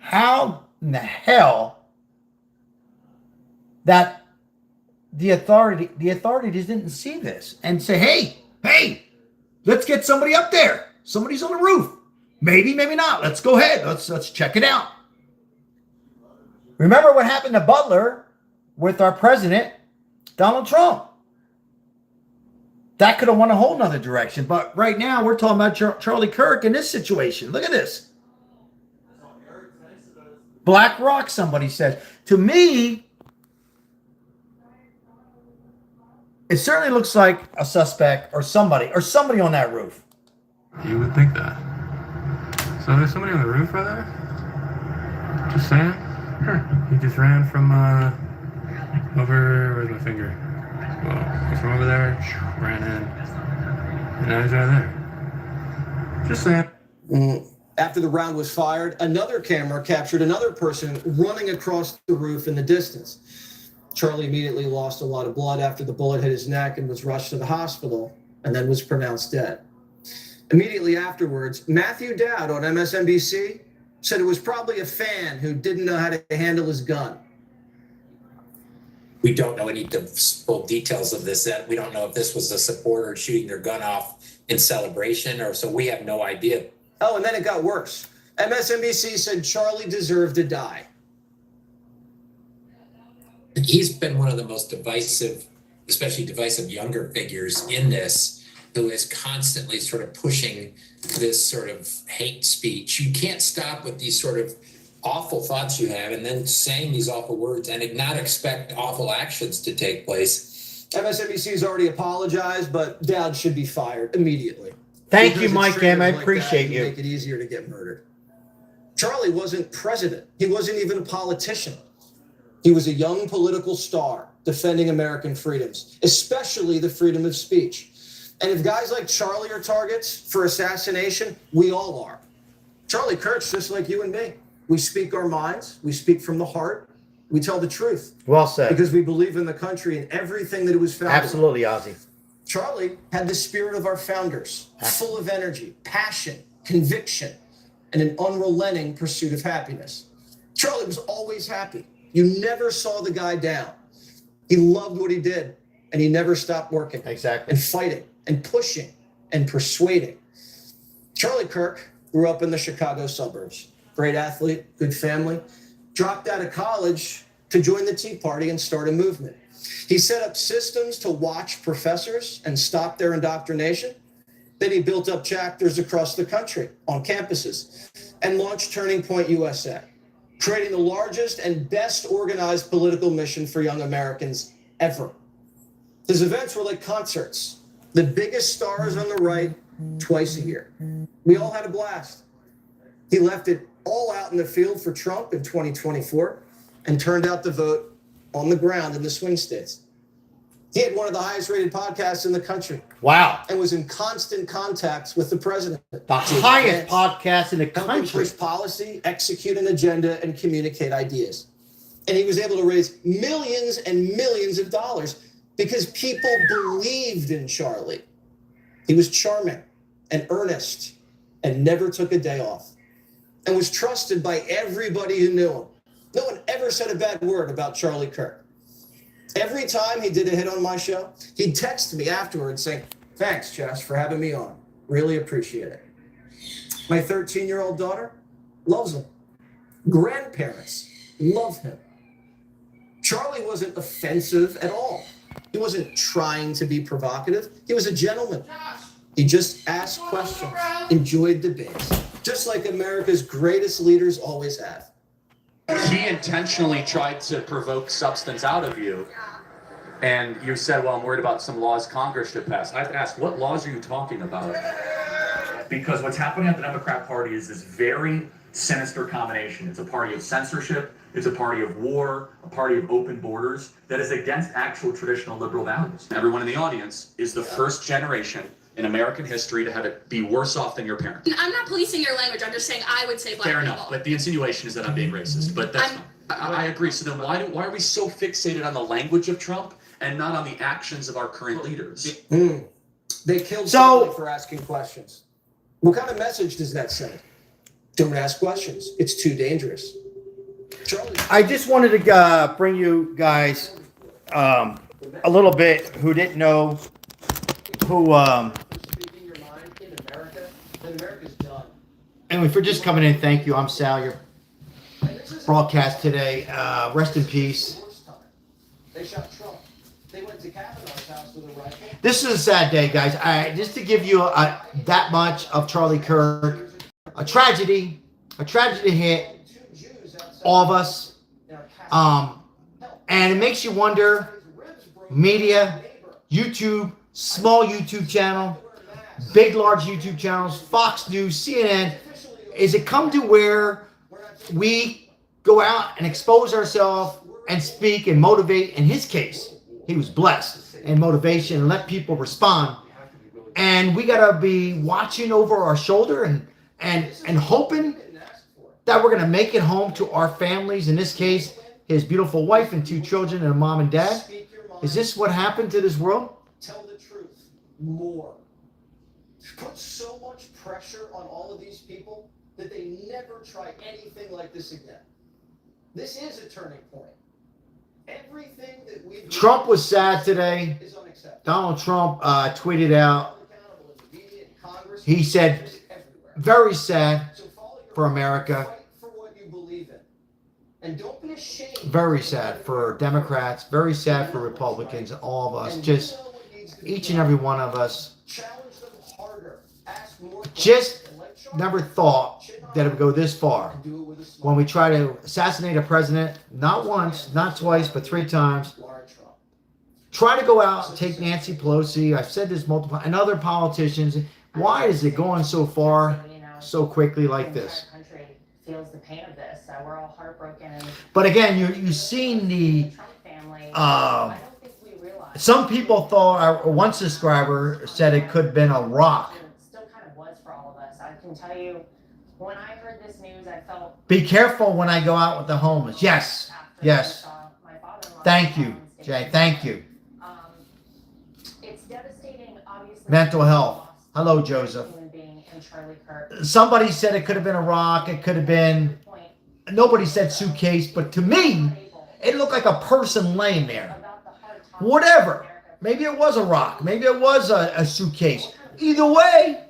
How in the hell that the authorities didn't see this and say, hey, let's get somebody up there. Somebody's on the roof. Maybe, maybe not. Let's go ahead. Let's check it out. Remember what happened to Butler with our president, Donald Trump. That could have went a whole nother direction. But right now, we're talking about Charlie Kirk in this situation. Look at this. Black Rock, somebody said. To me, it certainly looks like a suspect or somebody on that roof. You would think that. So there's somebody on the roof right there? Just saying? He just ran from, over, where's my finger? Well, he's from over there, ran in, and now he's right there. Just saying. After the round was fired, another camera captured another person running across the roof in the distance. Charlie immediately lost a lot of blood after the bullet hit his neck and was rushed to the hospital and then was pronounced dead. Immediately afterwards, Matthew Dowd on MSNBC said it was probably a fan who didn't know how to handle his gun. We don't know any full details of this yet. We don't know if this was a supporter shooting their gun off in celebration, or so we have no idea. Oh, and then it got worse. MSNBC said Charlie deserved to die. He's been one of the most divisive, especially divisive younger figures in this, who is constantly sort of pushing this sort of hate speech. You can't stop with these sort of awful thoughts you have and then saying these awful words and not expect awful actions to take place. MSNBC has already apologized, but Dowd should be fired immediately. Thank you, Mike M. I appreciate you. Make it easier to get murdered. Charlie wasn't president. He wasn't even a politician. He was a young political star defending American freedoms, especially the freedom of speech. And if guys like Charlie are targets for assassination, we all are. Charlie Kirk's just like you and me. We speak our minds. We speak from the heart. We tell the truth. Well said. Because we believe in the country and everything that it was founded on. Absolutely, Ozzy. Charlie had the spirit of our founders, full of energy, passion, conviction, and an unrelenting pursuit of happiness. Charlie was always happy. You never saw the guy down. He loved what he did, and he never stopped working. Exactly. And fighting, and pushing, and persuading. Charlie Kirk grew up in the Chicago suburbs. Great athlete, good family. Dropped out of college to join the Tea Party and start a movement. He set up systems to watch professors and stop their indoctrination. Then he built up chapters across the country on campuses and launched Turning Point USA, creating the largest and best organized political mission for young Americans ever. His events were like concerts, the biggest stars on the right twice a year. We all had a blast. He left it all out in the field for Trump in 2024 and turned out the vote on the ground in the swing states. He had one of the highest rated podcasts in the country. Wow. And was in constant contact with the president. The highest podcast in the country. Push policy, execute an agenda, and communicate ideas. And he was able to raise millions and millions of dollars because people believed in Charlie. He was charming and earnest and never took a day off and was trusted by everybody who knew him. No one ever said a bad word about Charlie Kirk. Every time he did a hit on my show, he'd text me afterwards saying, "Thanks, Jess, for having me on. Really appreciate it." My 13-year-old daughter loves him. Grandparents love him. Charlie wasn't offensive at all. He wasn't trying to be provocative. He was a gentleman. He just asked questions, enjoyed debates, just like America's greatest leaders always have. He intentionally tried to provoke substance out of you. And you said, well, I'm worried about some laws Congress should pass. I have to ask, what laws are you talking about? Because what's happening at the Democrat Party is this very sinister combination. It's a party of censorship. It's a party of war, a party of open borders that is against actual traditional liberal values. Everyone in the audience is the first generation in American history to have it be worse off than your parents. I'm not policing your language. I'm just saying I would say black Fair people. enough, but the insinuation is that I'm being racist. But that's I agree. So then why are we so fixated on the language of Trump and not on the actions of our current leaders? They killed Charlie for asking questions. What kind of message does that send? Don't ask questions. It's too dangerous. Charlie. I just wanted to bring you guys a little bit who didn't know who. Anyway, for just coming in, thank you. I'm Sal, your broadcast today. Rest in peace. They shot Trump. They went to Kavanaugh's house with a rifle. This is a sad day, guys. Just to give you that much of Charlie Kirk, a tragedy hit all of us, and it makes you wonder. Media, YouTube, small YouTube channel, big, large YouTube channels, Fox News, CNN. Is it come to where we go out and expose ourselves and speak and motivate? In his case, he was blessed in motivation and let people respond. And we got to be watching over our shoulder and hoping that we're going to make it home to our families. In this case, his beautiful wife and 2 children and a mom and dad. Is this what happened to this world? Tell the truth more. Put so much pressure on all of these people that they never try anything like this again. This is a turning point. Everything that we've Trump was sad today. is unacceptable. Donald Trump tweeted out. He said, very sad for America. Fight for what you believe in. And don't be ashamed. Very sad for Democrats. Very sad for Republicans. All of us. Just each and every one of us. Challenge them harder. Ask more. Just never thought that it would go this far. When we try to assassinate a president, not once, not twice, but 3 times. Try to go out and take Nancy Pelosi. I've said this multiple times, and other politicians. Why is it going so far, so quickly like this? Feels the pain of this. We're all heartbroken. But again, you've seen the. Some people thought, or one subscriber said it could have been a rock. Still kind of was for all of us. I can tell you, when I heard this news, I felt. Be careful when I go out with the homeless. Yes, yes. Thank you, Jay. Thank you. It's devastating, obviously. Mental health. Hello, Joseph. Somebody said it could have been a rock. It could have been. Nobody said suitcase, but to me, it looked like a person laying there. Whatever. Maybe it was a rock. Maybe it was a suitcase. Either way,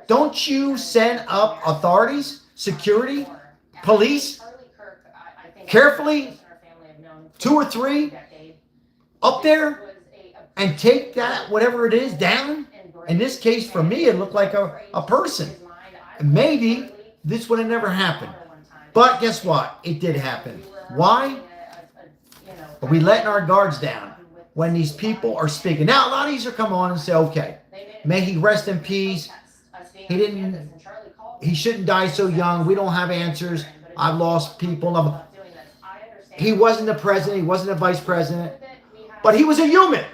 don't you send up authorities, security, police, carefully, 2 or 3 up there and take that, whatever it is, down? In this case, for me, it looked like a person. Maybe this would have never happened. But guess what? It did happen. Why? Are we letting our guards down when these people are speaking? Now, a lot of these are come on and say, okay, may he rest in peace. He shouldn't die so young. We don't have answers. I've lost people. He wasn't the president. He wasn't the vice president. But he was a human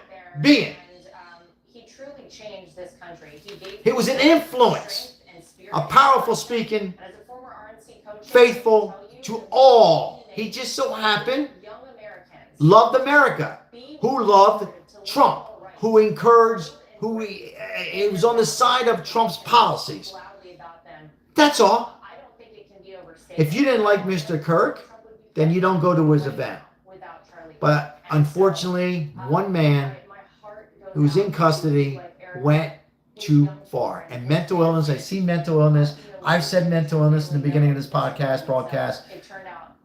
being. He was an influence, a powerful speaking, faithful to all. He just so happened loved America, who loved Trump, who encouraged, he was on the side of Trump's policies. That's all. If you didn't like Mr. Kirk, then you don't go to his event. But unfortunately, one man who's in custody went too far. And mental illness, I see mental illness. I've said mental illness in the beginning of this broadcast.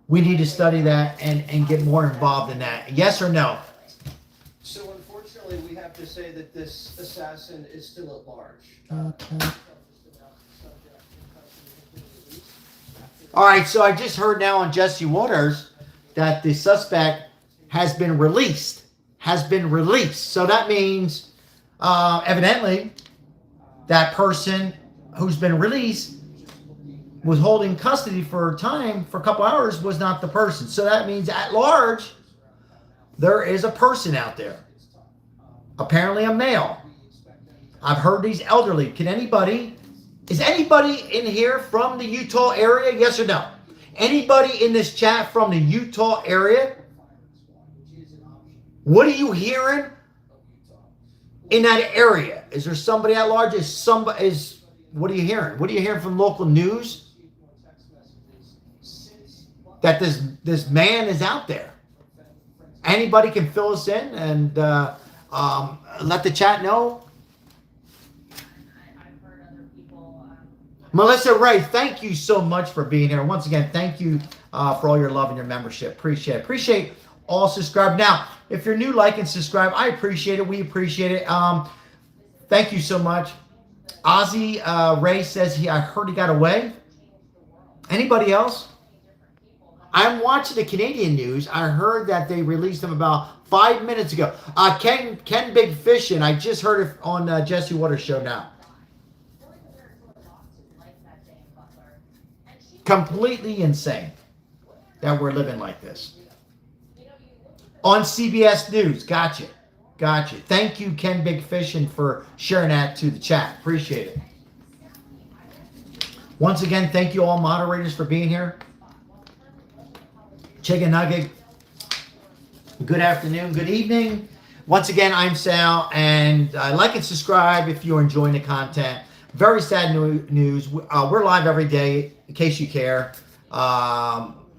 We need to study that and get more involved in that. Yes or no? So unfortunately, we have to say that this assassin is still at large. All right, so I just heard now on Jesse Waters that the suspect has been released. So that means, evidently, that person who's been released was holding custody for a couple hours, was not the person. So that means at large, there is a person out there. Apparently a male. I've heard these elderly. Is anybody in here from the Utah area? Yes or no? Anybody in this chat from the Utah area? What are you hearing in that area? Is there somebody at large? What are you hearing? What are you hearing from local news? That this man is out there. Anybody can fill us in and let the chat know. Melissa Ray, thank you so much for being here. Once again, thank you for all your love and your membership. Appreciate all subscribe. Now, if you're new, like and subscribe. I appreciate it. We appreciate it. Thank you so much. Ozzy Ray says I heard he got away. Anybody else? I'm watching the Canadian news. I heard that they released him about 5 minutes ago. Ken Big Fish, and I just heard it on Jesse Waters' show now. Completely insane that we're living like this. On CBS News. Gotcha. Thank you, Ken Big Fishin, for sharing that to the chat. Appreciate it. Once again, thank you all moderators for being here. Chicken Nugget. Good afternoon. Good evening. Once again, I'm Sal, and like and subscribe if you're enjoying the content. Very sad news. We're live every day, in case you care.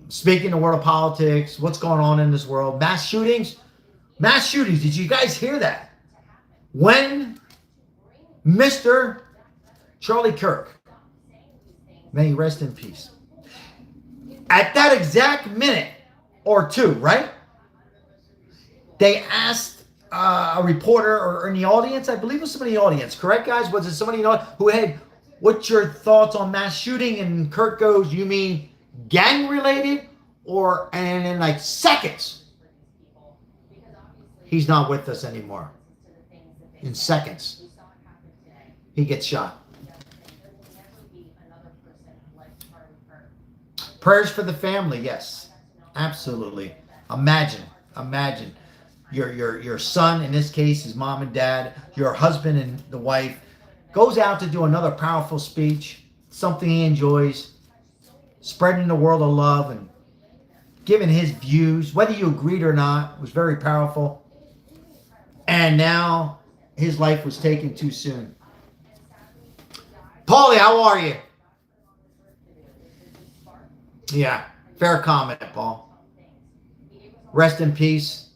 Speaking the world of politics, what's going on in this world. Mass shootings. Did you guys hear that? When Mr. Charlie Kirk, may he rest in peace. At that exact minute or two, right? They asked a reporter or in the audience, I believe it was somebody in the audience, correct, guys? Was it somebody in the audience who had, what's your thoughts on mass shooting? And Kirk goes, you mean gang related? And in like seconds, he's not with us anymore. In seconds, he gets shot. Prayers for the family, yes, absolutely. Imagine your son, in this case, his mom and dad, your husband and the wife, goes out to do another powerful speech, something he enjoys, spreading the world of love and giving his views, whether you agreed or not, was very powerful. And now his life was taken too soon. Paulie, how are you? Yeah, fair comment, Paul. Rest in peace.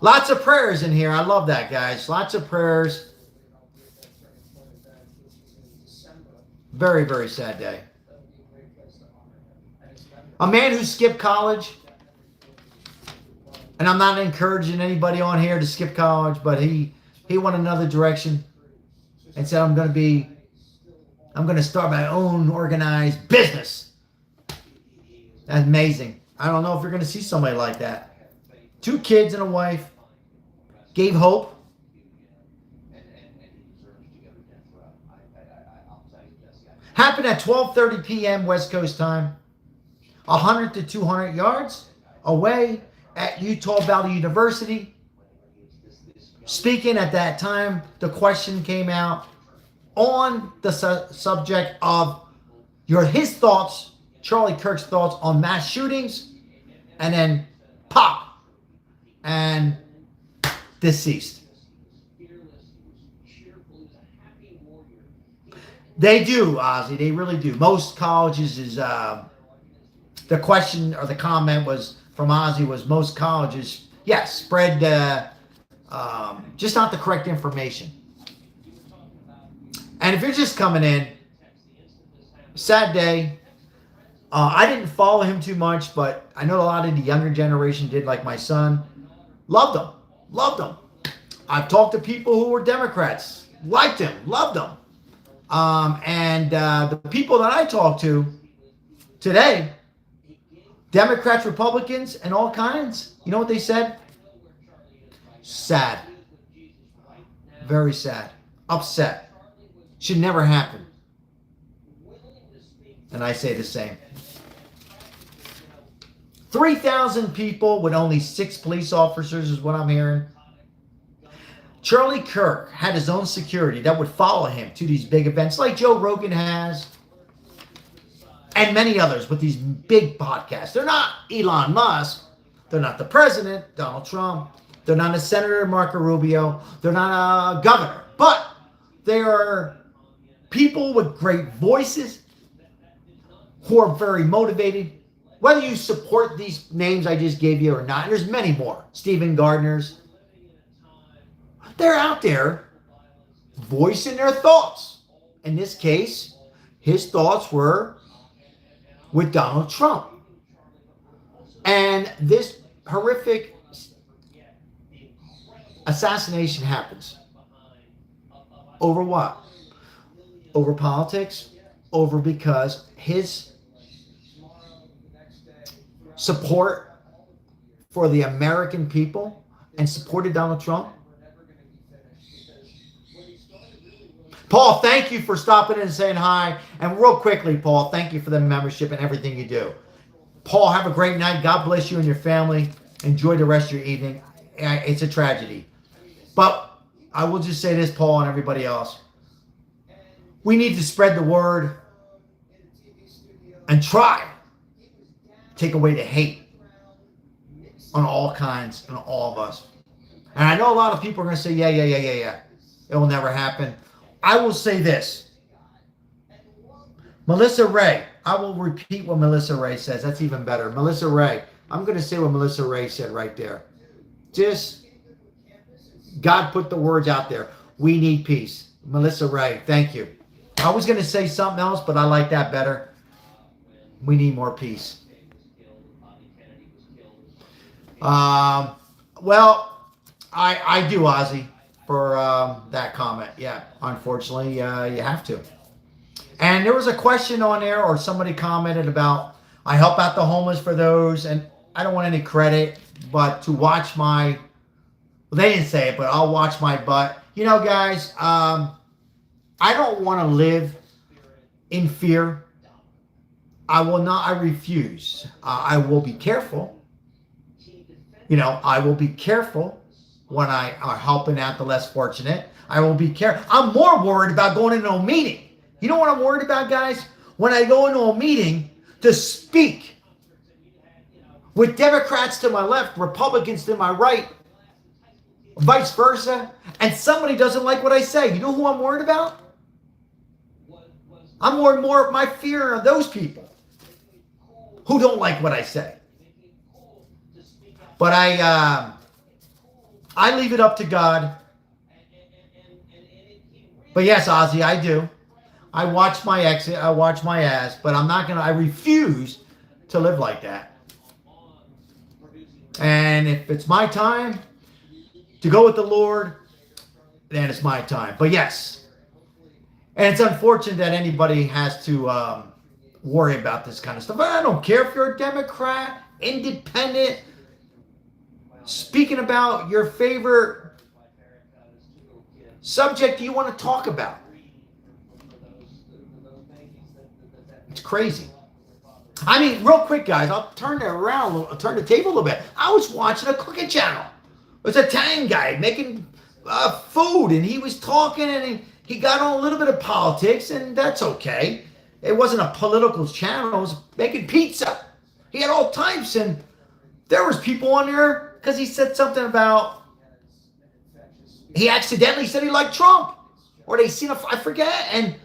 Lots of prayers in here. I love that, guys. Lots of prayers. Very, very sad day. A man who skipped college. And I'm not encouraging anybody on here to skip college, but he went another direction and said, I'm going to start my own organized business. That's amazing. I don't know if you're going to see somebody like that. 2 kids and a wife. Gave hope. Happened at 12:30 p.m. West Coast time. 100 to 200 yards away at Utah Valley University. Speaking at that time, the question came out on the subject of his thoughts, Charlie Kirk's thoughts on mass shootings, and then pop, and deceased. They do, Ozzy. They really do. Most colleges is the question or the comment was from Ozzy was most colleges, yes, spread just not the correct information. And if you're just coming in, sad day. I didn't follow him too much, but I know a lot of the younger generation did, like my son. Loved him. I've talked to people who were Democrats, liked him, loved him. And the people that I talk to today, Democrats, Republicans, and all kinds, you know what they said? Sad. Very sad. Upset. Should never happen. And I say the same. 3,000 people with only 6 police officers is what I'm hearing. Charlie Kirk had his own security that would follow him to these big events like Joe Rogan has and many others with these big podcasts. They're not Elon Musk. They're not the president, Donald Trump. They're not a Senator, Marco Rubio. They're not a governor. But they are people with great voices who are very motivated. Whether you support these names I just gave you or not, and there's many more. Stephen Gardner's. They're out there voicing their thoughts. In this case, his thoughts were with Donald Trump. and this horrific assassination happens. Over what? Over politics? Over because his support for the American people and supported Donald Trump? Paul, thank you for stopping in and saying hi. And real quickly, Paul, thank you for the membership and everything you do. Paul, have a great night. God bless you and your family. Enjoy the rest of your evening. It's a tragedy. But I will just say this, Paul, and everybody else. We need to spread the word and try to take away the hate on all kinds and all of us. And I know a lot of people are going to say, yeah. It will never happen. I will say this. Melissa Ray. I will repeat what Melissa Ray says. That's even better. Melissa Ray. I'm going to say what Melissa Ray said right there. Just, God put the words out there. We need peace. Melissa Ray, thank you. I was going to say something else, but I like that better. We need more peace. Well, I do, Ozzy, for that comment. Yeah, unfortunately, you have to. And there was a question on there, or somebody commented about, I help out the homeless for those, and I don't want any credit, but to watch my, well, they didn't say it, but I'll watch my butt. You know, guys, I don't want to live in fear. I will not, I refuse. I will be careful. You know, I will be careful when I are helping out the less fortunate. I will be careful. I'm more worried about going into a meeting. You know what I'm worried about, guys? When I go into a meeting to speak with Democrats to my left, Republicans to my right, vice versa, and somebody doesn't like what I say. You know who I'm worried about? I'm worried more of my fear of those people who don't like what I say. But I leave it up to God. But yes, Ozzy, I do. I watch my exit. I watch my ass. But I'm not going to, I refuse to live like that. And if it's my time to go with the Lord, then it's my time. But yes. And it's unfortunate that anybody has to worry about this kind of stuff. But I don't care if you're a Democrat, independent, speaking about your favorite subject you want to talk about. It's crazy. I mean, real quick, guys, I'll turn it around, I'll turn the table a little bit. I was watching a cooking channel. It was a Italian guy making food, and he was talking, and he got on a little bit of politics, and that's okay. It wasn't a political channel. It was making pizza. He had all types, and there was people on there because he said something about, he accidentally said he liked Trump, or they seen I forget, and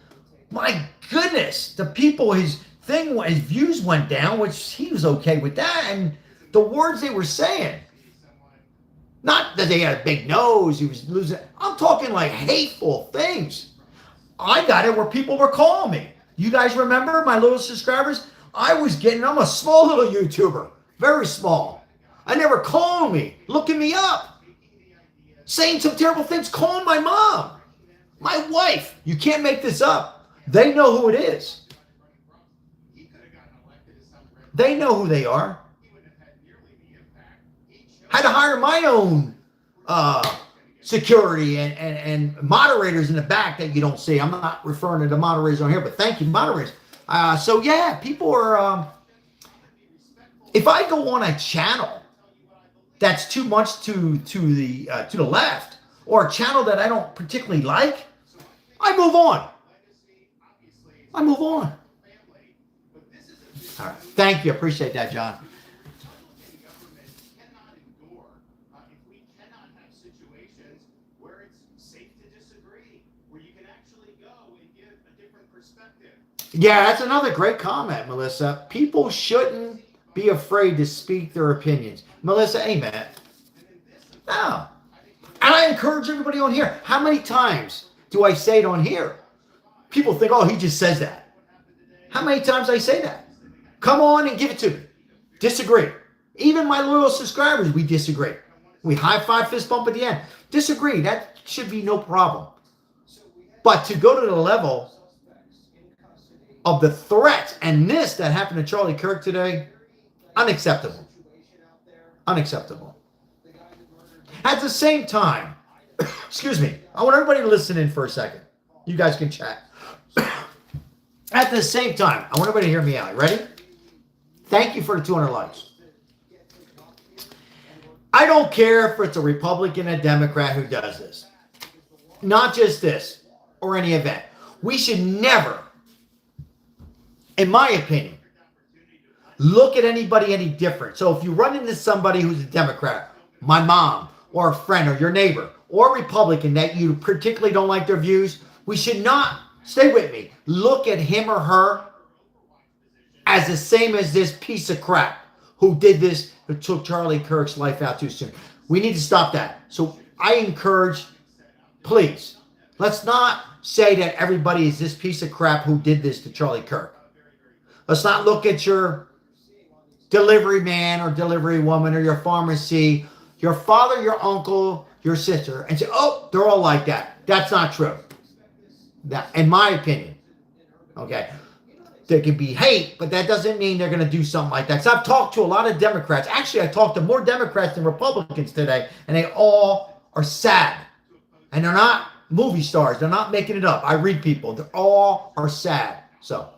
my goodness, the people, his views went down, which he was okay with that, and the words they were saying, not that they had a big nose, he was losing, I'm talking like hateful things. I got it where people were calling me. You guys remember my little subscribers? I'm a small little YouTuber, very small. And they were calling me, looking me up, saying some terrible things, calling my mom, my wife. You can't make this up. They know who it is. They know who they are. I had to hire my own security and moderators in the back that you don't see. I'm not referring to the moderators on here, but thank you, moderators. So yeah, people are. If I go on a channel that's too much to the left, or a channel that I don't particularly like, I move on. I move on. All right. Thank you. Appreciate that, John. Yeah, that's another great comment, Melissa. People shouldn't be afraid to speak their opinions. Melissa, amen. No. And I encourage everybody on here. How many times do I say it on here? People think, oh, he just says that. How many times I say that? Come on and give it to me. Disagree. Even my loyal subscribers, we disagree. We high five, fist bump at the end. Disagree. That should be no problem. But to go to the level of the threat and this that happened to Charlie Kirk today, unacceptable. Unacceptable. At the same time, excuse me, I want everybody to listen in for a second. You guys can chat. At the same time, I want everybody to hear me out. Ready? Thank you for the 200 likes. I don't care if it's a Republican or Democrat who does this. Not just this or any event. We should never, in my opinion, look at anybody any different. So if you run into somebody who's a Democrat, my mom, or a friend, or your neighbor, or a Republican that you particularly don't like their views, we should not, stay with me, look at him or her as the same as this piece of crap who did this, who took Charlie Kirk's life out too soon. We need to stop that. So I encourage, please, let's not say that everybody is this piece of crap who did this to Charlie Kirk. Let's not look at your delivery man or delivery woman or your pharmacy, your father, your uncle, your sister, and say, oh, they're all like that. That's not true. That, in my opinion, okay, there can be hate, but that doesn't mean they're going to do something like that. So I've talked to a lot of Democrats. Actually, I talked to more Democrats than Republicans today, and they all are sad. And they're not movie stars. They're not making it up. I read people. They all are sad. So.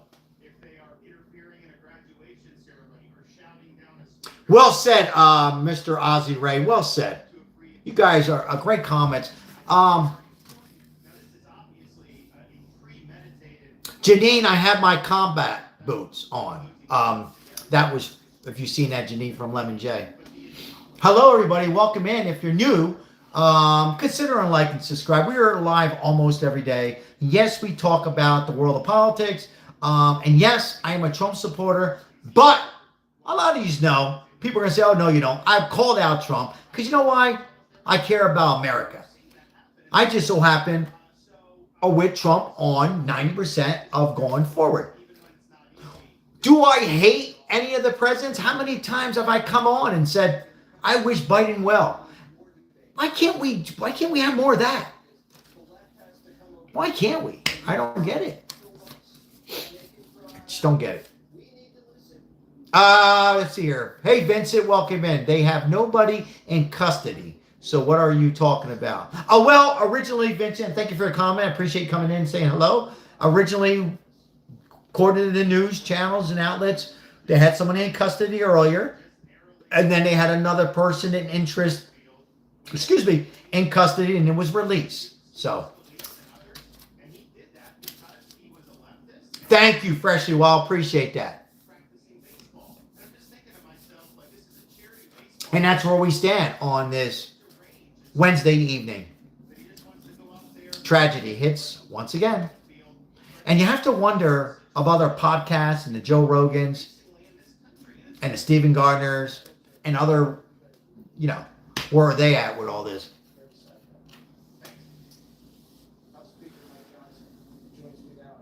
Well said, Mr. Ozzy Ray. Well said. You guys are great comments. Janine, I have my combat boots on. That was, if you've seen that, Janine from Lemon J. Hello, everybody. Welcome in. If you're new, consider and like and subscribe. We are live almost every day. Yes, we talk about the world of politics. And yes, I am a Trump supporter. But a lot of you know, people are going to say, oh, no, you don't. I've called out Trump because you know why? I care about America. I just so happen with Trump on 90% of going forward. Do I hate any of the presidents? How many times have I come on and said, I wish Biden well? Why can't we have more of that? Why can't we? I don't get it. I just don't get it. Let's see here. Hey, Vincent, welcome in. They have nobody in custody. So what are you talking about? Oh, well, originally, Vincent, thank you for your comment. I appreciate you coming in and saying hello. Originally, according to the news channels and outlets, they had someone in custody earlier. And then they had another person in interest, in custody, and it was released. So, thank you, Freshly Wild. Appreciate that. And that's where we stand on this Wednesday evening. Tragedy hits once again. And you have to wonder of other podcasts and the Joe Rogans and the Stephen Gardners and other, where are they at with all this?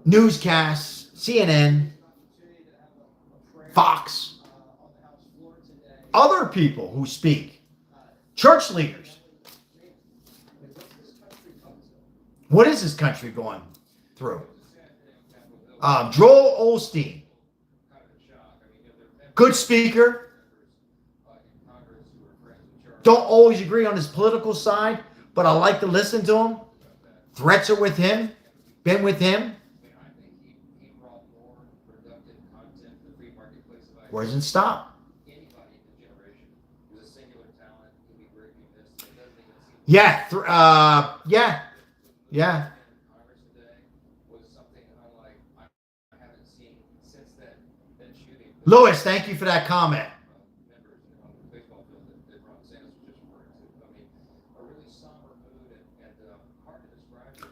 Newscasts, CNN, Fox, other people who speak, church leaders. What is this country going through? Joel Osteen, good speaker. Don't always agree on his political side, but I like to listen to him. Threats are with him. Been with him. Where does it stop? Yeah. Lewis, thank you for that comment.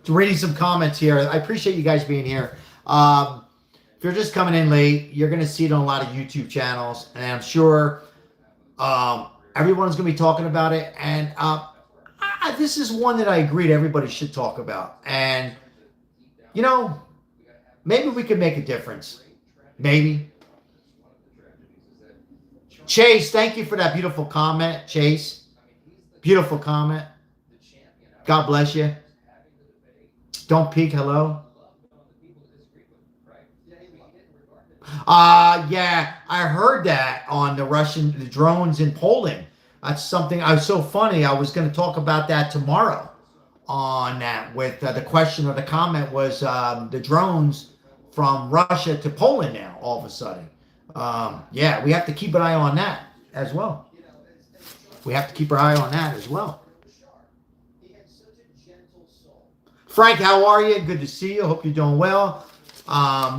Reading some comments here. I appreciate you guys being here. If you're just coming in late, you're going to see it on a lot of YouTube channels, and I'm sure everyone's going to be talking about it. And this is one that I agreed everybody should talk about. And, maybe we can make a difference. Maybe. Chase, thank you for that beautiful comment, Chase. Beautiful comment. God bless you. Don't peek. Hello. Yeah, I heard that on the drones in Poland. That's something I was so funny. I was going to talk about that tomorrow on that with the question or the comment was the drones from Russia to Poland now all of a sudden. Yeah, we have to keep an eye on that as well. We have to keep our eye on that as well. Frank, how are you? Good to see you. Hope you're doing well.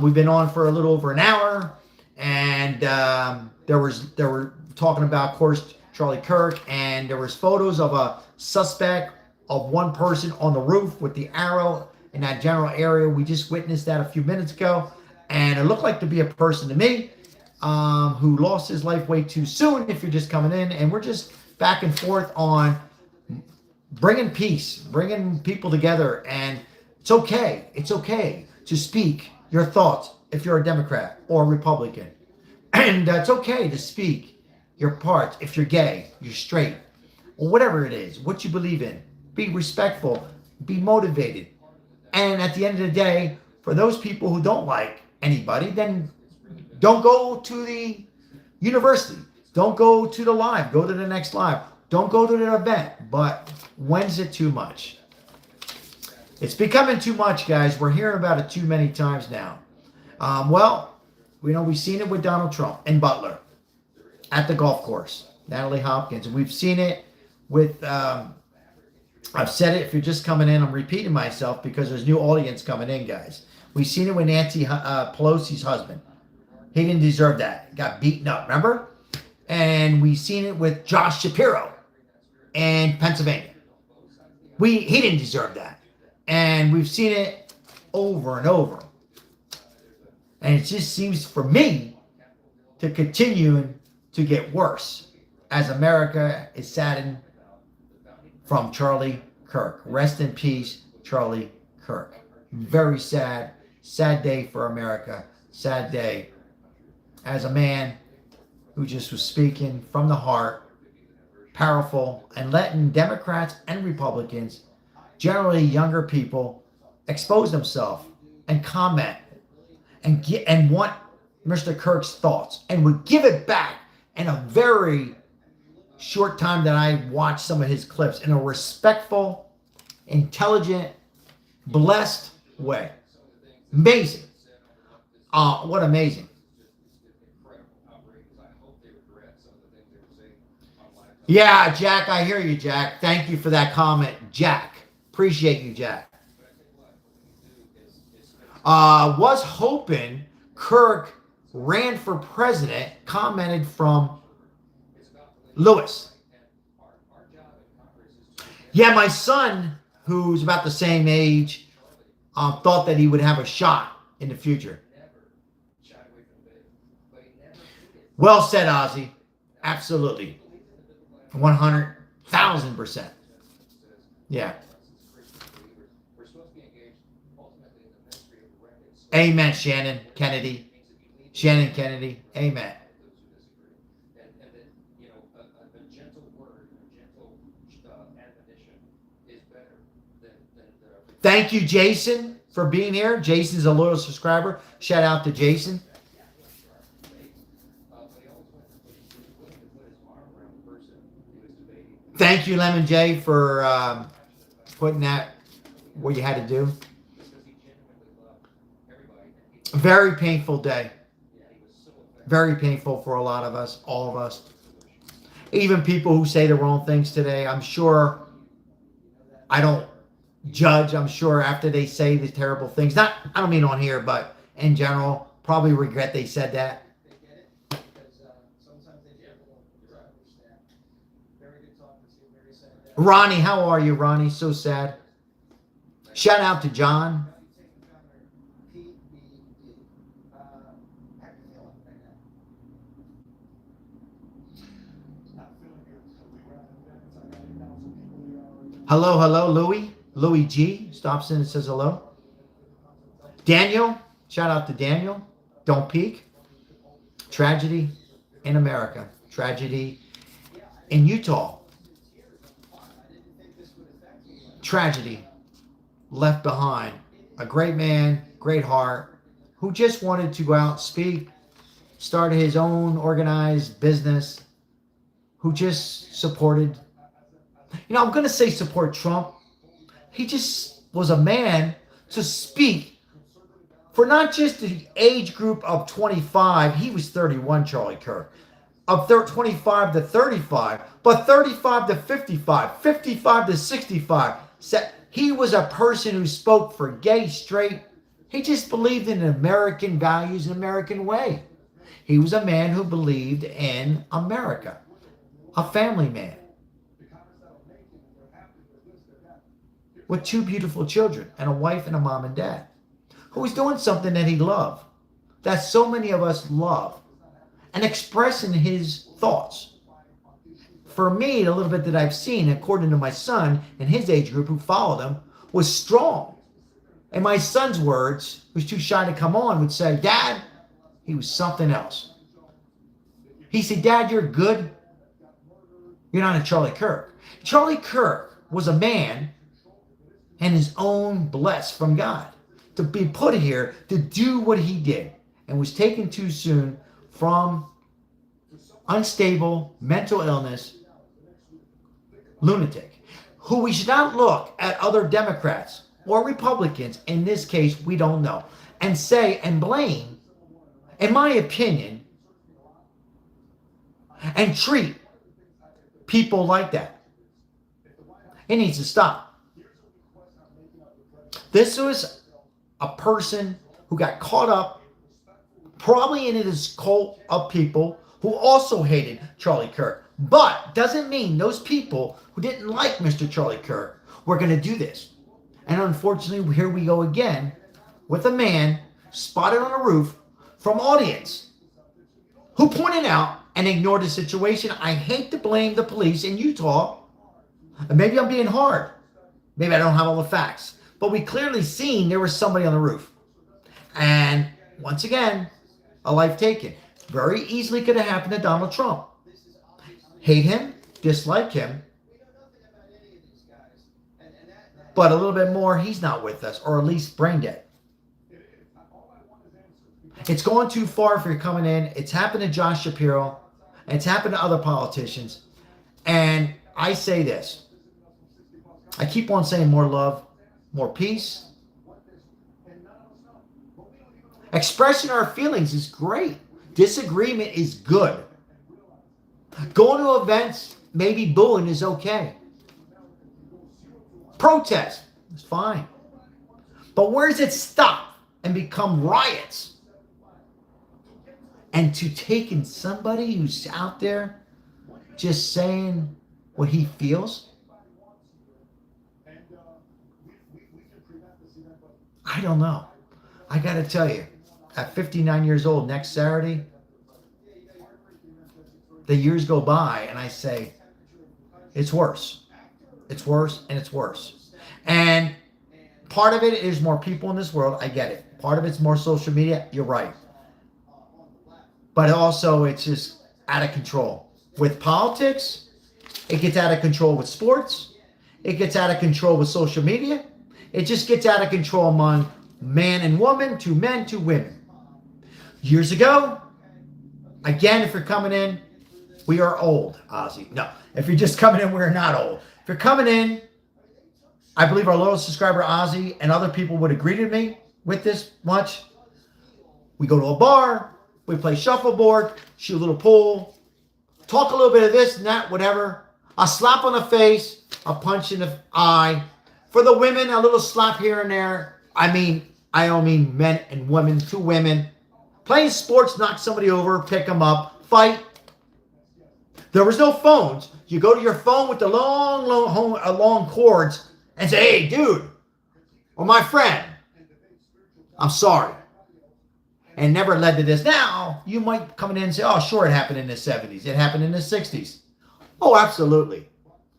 We've been on for a little over an hour, and they were talking about, of course, Charlie Kirk, and there was photos of a suspect of one person on the roof with the arrow in that general area. We just witnessed that a few minutes ago, and it looked like to be a person to me who lost his life way too soon. If you're just coming in, and we're just back and forth on bringing peace, bringing people together, and it's okay. It's okay to speak your thoughts if you're a Democrat or a Republican. And it's okay to speak your parts if you're gay, you're straight, or whatever it is, what you believe in. Be respectful, be motivated. And at the end of the day, for those people who don't like anybody, then don't go to the university. Don't go to the live. Go to the next live. Don't go to the event. But when's it too much? It's becoming too much, guys. We're hearing about it too many times now. We've seen it with Donald Trump and Butler at the golf course. Natalie Hopkins. We've seen it with, I've said it, if you're just coming in, I'm repeating myself because there's new audience coming in, guys. We've seen it with Nancy Pelosi's husband. He didn't deserve that. Got beaten up, remember? And we've seen it with Josh Shapiro in Pennsylvania. He didn't deserve that. And we've seen it over and over. And it just seems for me to continue to get worse as America is saddened from Charlie Kirk. Rest in peace, Charlie Kirk. Very sad, sad day for America. Sad day. As a man who just was speaking from the heart, powerful, and letting Democrats and Republicans, generally younger people, expose themselves and comment and want Mr. Kirk's thoughts and would give it back in a very short time that I watched some of his clips in a respectful, intelligent, blessed way. Amazing. What amazing. Yeah, Jack, I hear you, Jack. Thank you for that comment, Jack. Appreciate you, Jack. Was hoping Kirk ran for president, commented from Lewis. Yeah, my son, who's about the same age, thought that he would have a shot in the future. Well said, Ozzy. Absolutely. 100,000%. Yeah. Amen, Shannon Kennedy. Shannon Kennedy. Amen. Thank you, Jason, for being here. Jason's a loyal subscriber. Shout out to Jason. Thank you, Lemon J, for putting that what you had to do. Very painful day. Very painful for a lot of us, all of us. Even people who say the wrong things today. I'm sure I don't judge. I'm sure after they say the terrible things, I don't mean on here, but in general, probably regret they said that. Ronnie, how are you, Ronnie? So sad. Shout out to John. Hello, hello, Louie. Louie G stops in and says hello. Daniel, shout out to Daniel. Don't peek. Tragedy in America. tragedy in Utah. Tragedy. Left behind. A great man, great heart, who just wanted to go out and speak, started his own organized business, who just supported, I'm going to say support Trump. He just was a man to speak for not just the age group of 25, he was 31, Charlie Kirk, of 25 to 35, but 35 to 55, 55 to 65. He was a person who spoke for gay, straight. He just believed in American values and American way. He was a man who believed in America, a family man with two beautiful children and a wife and a mom and dad, who was doing something that he loved, that so many of us love, and expressing his thoughts. For me, a little bit that I've seen, according to my son and his age group who followed him, was strong. And my son's words, who's too shy to come on, would say, Dad, he was something else. He said, Dad, you're good. You're not a Charlie Kirk. Charlie Kirk was a man and his own blessed from God to be put here to do what he did, and was taken too soon from unstable mental illness, lunatic, who we should not look at other Democrats or Republicans, in this case, we don't know, and say and blame, in my opinion, and treat people like that. It needs to stop. This was a person who got caught up probably in this cult of people who also hated Charlie Kirk. But doesn't mean those people who didn't like Mr. Charlie Kirk were going to do this. And unfortunately, here we go again with a man spotted on a roof from audience who pointed out and ignored the situation. I hate to blame the police in Utah. And maybe I'm being hard. Maybe I don't have all the facts. But we clearly seen there was somebody on the roof. And once again, a life taken. Very easily could have happened to Donald Trump. Hate him, dislike him. But a little bit more, he's not with us, or at least brain dead. It's gone too far if you're coming in. It's happened to Josh Shapiro. And it's happened to other politicians. And I say this. I keep on saying more love, more peace. Expressing our feelings is great. Disagreement is good. Going to events, maybe booing is okay. Protest is fine. But where does it stop and become riots? And to taking somebody who's out there just saying what he feels? I don't know. I got to tell you, at 59 years old, next Saturday, the years go by and I say, it's worse. It's worse and it's worse. And part of it is more people in this world. I get it. Part of it's more social media. You're right. But also it's just out of control. With politics, it gets out of control with sports. It gets out of control with social media. It just gets out of control among man and woman, to men, to women. Years ago, again, if you're coming in, we are old, Ozzy. No, if you're just coming in, we're not old. If you're coming in, I believe our loyal subscriber, Ozzy, and other people would agree to me with this much. We go to a bar, we play shuffleboard, shoot a little pool, talk a little bit of this and that, whatever. A slap on the face, a punch in the eye. For the women, a little slap here and there. I don't mean men and women, two women. Playing sports, knock somebody over, pick them up, fight. There was no phones. You go to your phone with the long cords and say, hey, dude, or my friend, I'm sorry. And never led to this. Now, you might come in and say, oh, sure, it happened in the 70s. It happened in the 60s. Oh, absolutely.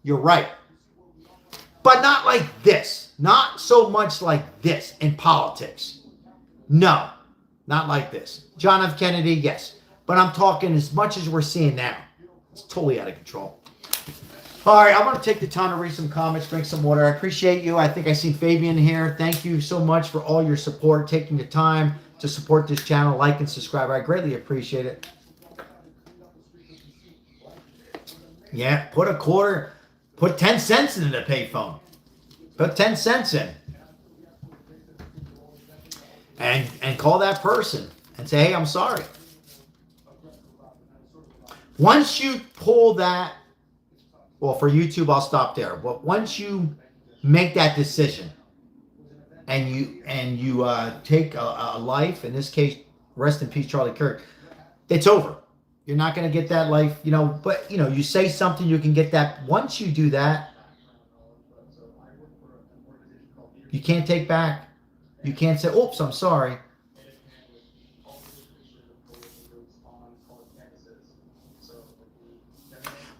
You're right. But not like this. Not so much like this in politics. No, not like this. John F. Kennedy, yes. But I'm talking as much as we're seeing now. It's totally out of control. All right, I'm going to take the time to read some comments, drink some water. I appreciate you. I think I see Fabian here. Thank you so much for all your support, taking the time to support this channel, like and subscribe. I greatly appreciate it. Yeah, put 10 cents into the payphone. Put 10 cents in. And call that person and say, hey, I'm sorry. Once you pull that, well, for YouTube, I'll stop there. But once you make that decision and you take a life, in this case, rest in peace, Charlie Kirk, it's over. You're not going to get that life, but, you say something, you can get that. Once you do that, you can't take back. You can't say, oops, I'm sorry.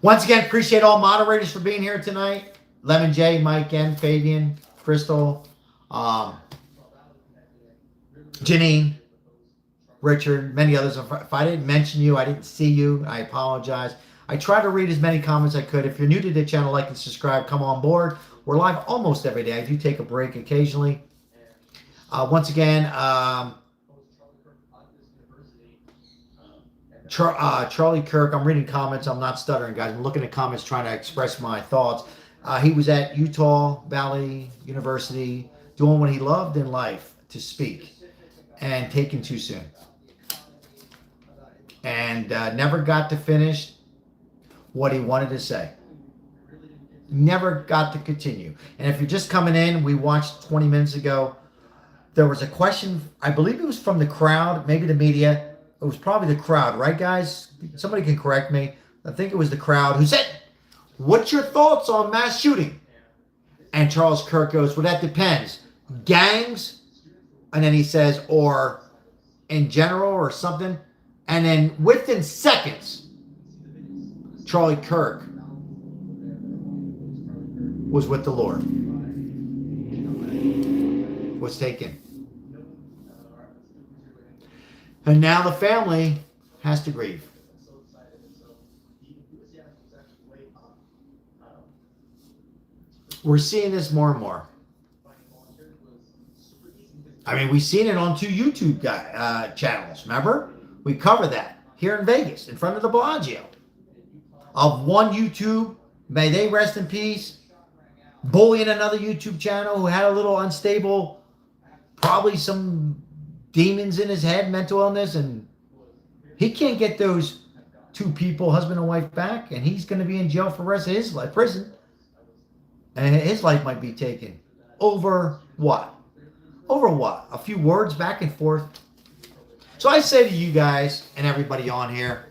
Once again, appreciate all moderators for being here tonight. Lemon J, Mike N, Fabian, Crystal, Janine, Richard, many others. If I didn't mention you, I didn't see you, I apologize. I try to read as many comments as I could. If you're new to the channel, like and subscribe, come on board. We're live almost every day. I do take a break occasionally. Once again, Charlie Kirk, I'm reading comments. I'm not stuttering, guys. I'm looking at comments trying to express my thoughts. He was at Utah Valley University doing what he loved in life, to speak, and taken too soon. And never got to finish what he wanted to say. Never got to continue. And if you're just coming in, we watched 20 minutes ago. There was a question, I believe it was from the crowd, maybe the media. It was probably the crowd, right, guys? Somebody can correct me. I think it was the crowd who said, what's your thoughts on mass shooting? And Charles Kirk goes, well, that depends. Gangs, and then he says, or in general or something. And then within seconds, Charlie Kirk was with the Lord. Was taken. And now the family has to grieve. We're seeing this more and more. I mean, we've seen it on 2 YouTube channels, remember? We cover that here in Vegas, in front of the Bellagio. Of one YouTube, may they rest in peace, bullying another YouTube channel who had a little unstable, probably some demons in his head, mental illness, and he can't get those 2 people, husband and wife, back, and he's going to be in jail for the rest of his life, prison. And his life might be taken. Over what? Over what? A few words back and forth. So I say to you guys and everybody on here,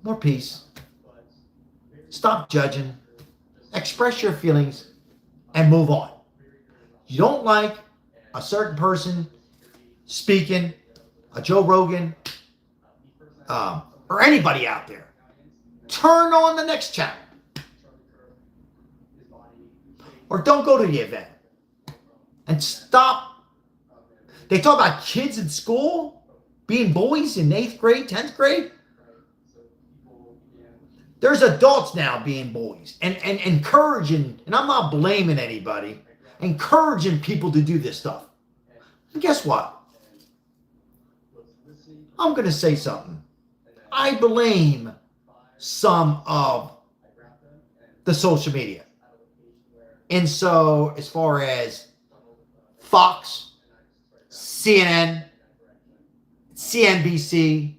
more peace. Stop judging. Express your feelings and move on. You don't like a certain person speaking, a Joe Rogan, or anybody out there, turn on the next channel. Or don't go to the event. And stop. They talk about kids in school being bullies in 8th grade, 10th grade. There's adults now being bullies and encouraging, and I'm not blaming anybody, encouraging people to do this stuff. And guess what? I'm going to say something. I blame some of the social media. And so, as far as Fox, CNN, CNBC,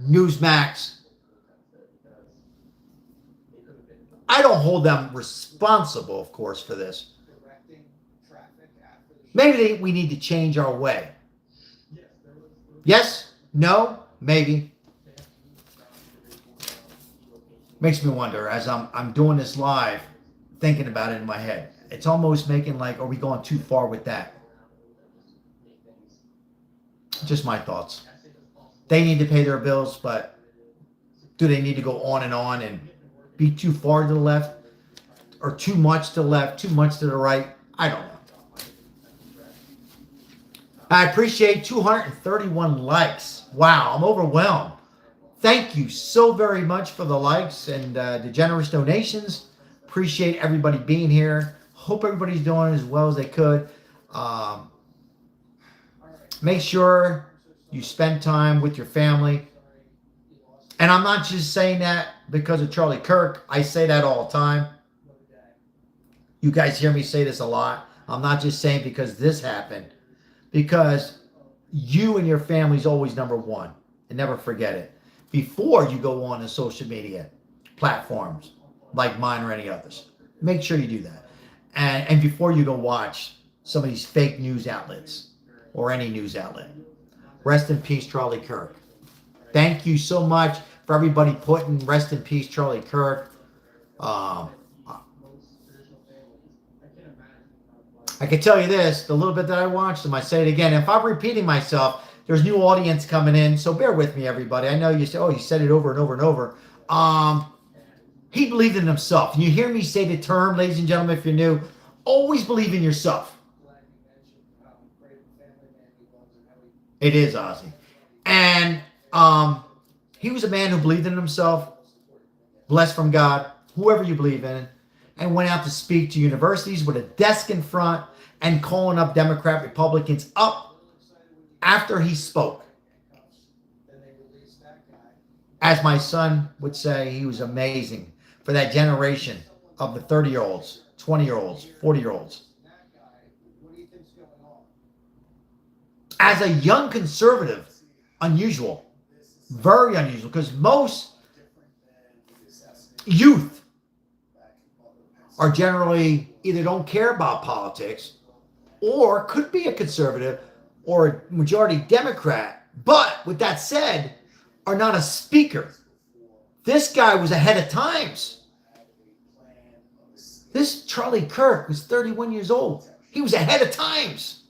Newsmax, I don't hold them responsible, of course, for this. Maybe we need to change our way. Yes? No? Maybe. Makes me wonder, as I'm doing this live, thinking about it in my head. It's almost making like, are we going too far with that? Just my thoughts. They need to pay their bills, but do they need to go on and be too far to the left, or too much to the left, too much to the right? I don't know. I appreciate 231 likes. Wow, I'm overwhelmed. Thank you so very much for the likes and the generous donations. Appreciate everybody being here. Hope everybody's doing as well as they could. Make sure you spend time with your family. And I'm not just saying that because of Charlie Kirk. I say that all the time. You guys hear me say this a lot. I'm not just saying because this happened. Because you and your family is always number one. And never forget it. Before you go on to social media platforms like mine or any others. Make sure you do that. And before you go watch some of these fake news outlets or any news outlet. Rest in peace, Charlie Kirk. Thank you so much for everybody putting rest in peace, Charlie Kirk. I can tell you this, the little bit that I watched him, I say it again. If I'm repeating myself, there's new audience coming in, so bear with me, everybody. I know you say, oh, you said it over and over and over. He believed in himself. And you hear me say the term, ladies and gentlemen, if you're new, always believe in yourself. It is Ozzy. And he was a man who believed in himself, blessed from God, whoever you believe in, and went out to speak to universities with a desk in front and calling up Democrat Republicans up after he spoke. As my son would say, he was amazing for that generation of the 30-year-olds, 20-year-olds, 40-year-olds. As a young conservative, unusual, very unusual, because most youth are generally either don't care about politics or could be a conservative or a majority Democrat, but with that said, are not a speaker. This guy was ahead of times. This Charlie Kirk was 31 years old. He was ahead of times.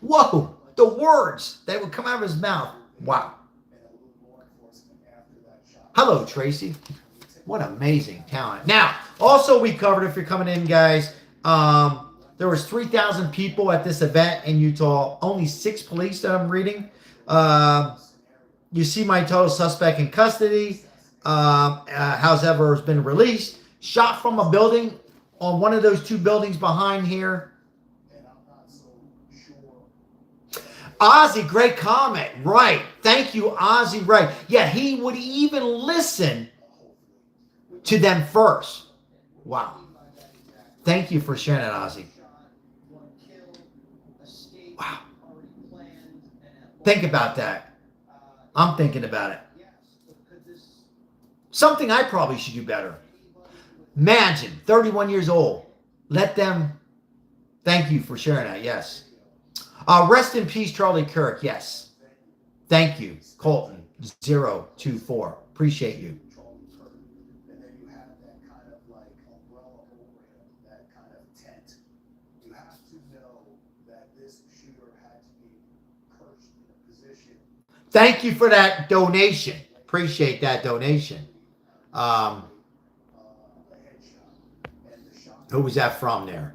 Whoa, the words that would come out of his mouth. Wow. Hello, Tracy. What amazing talent. Now, also we covered, if you're coming in, guys, there was 3,000 people at this event in Utah. Only 6 police that I'm reading. You see my total suspect in custody. However, has been released. Shot from a building on one of those 2 buildings behind here. Ozzy, great comment. Right. Thank you, Ozzy. Right. Yeah, he would even listen to them first. Wow. Thank you for sharing that, Ozzy. Wow. Think about that. I'm thinking about it. Something I probably should do better. Imagine, 31 years old. Let them... Thank you for sharing that, yes. Rest in peace, Charlie Kirk, yes. Thank you, Colton, 024. Appreciate you. Thank you for that donation. Appreciate that donation. Who was that from there?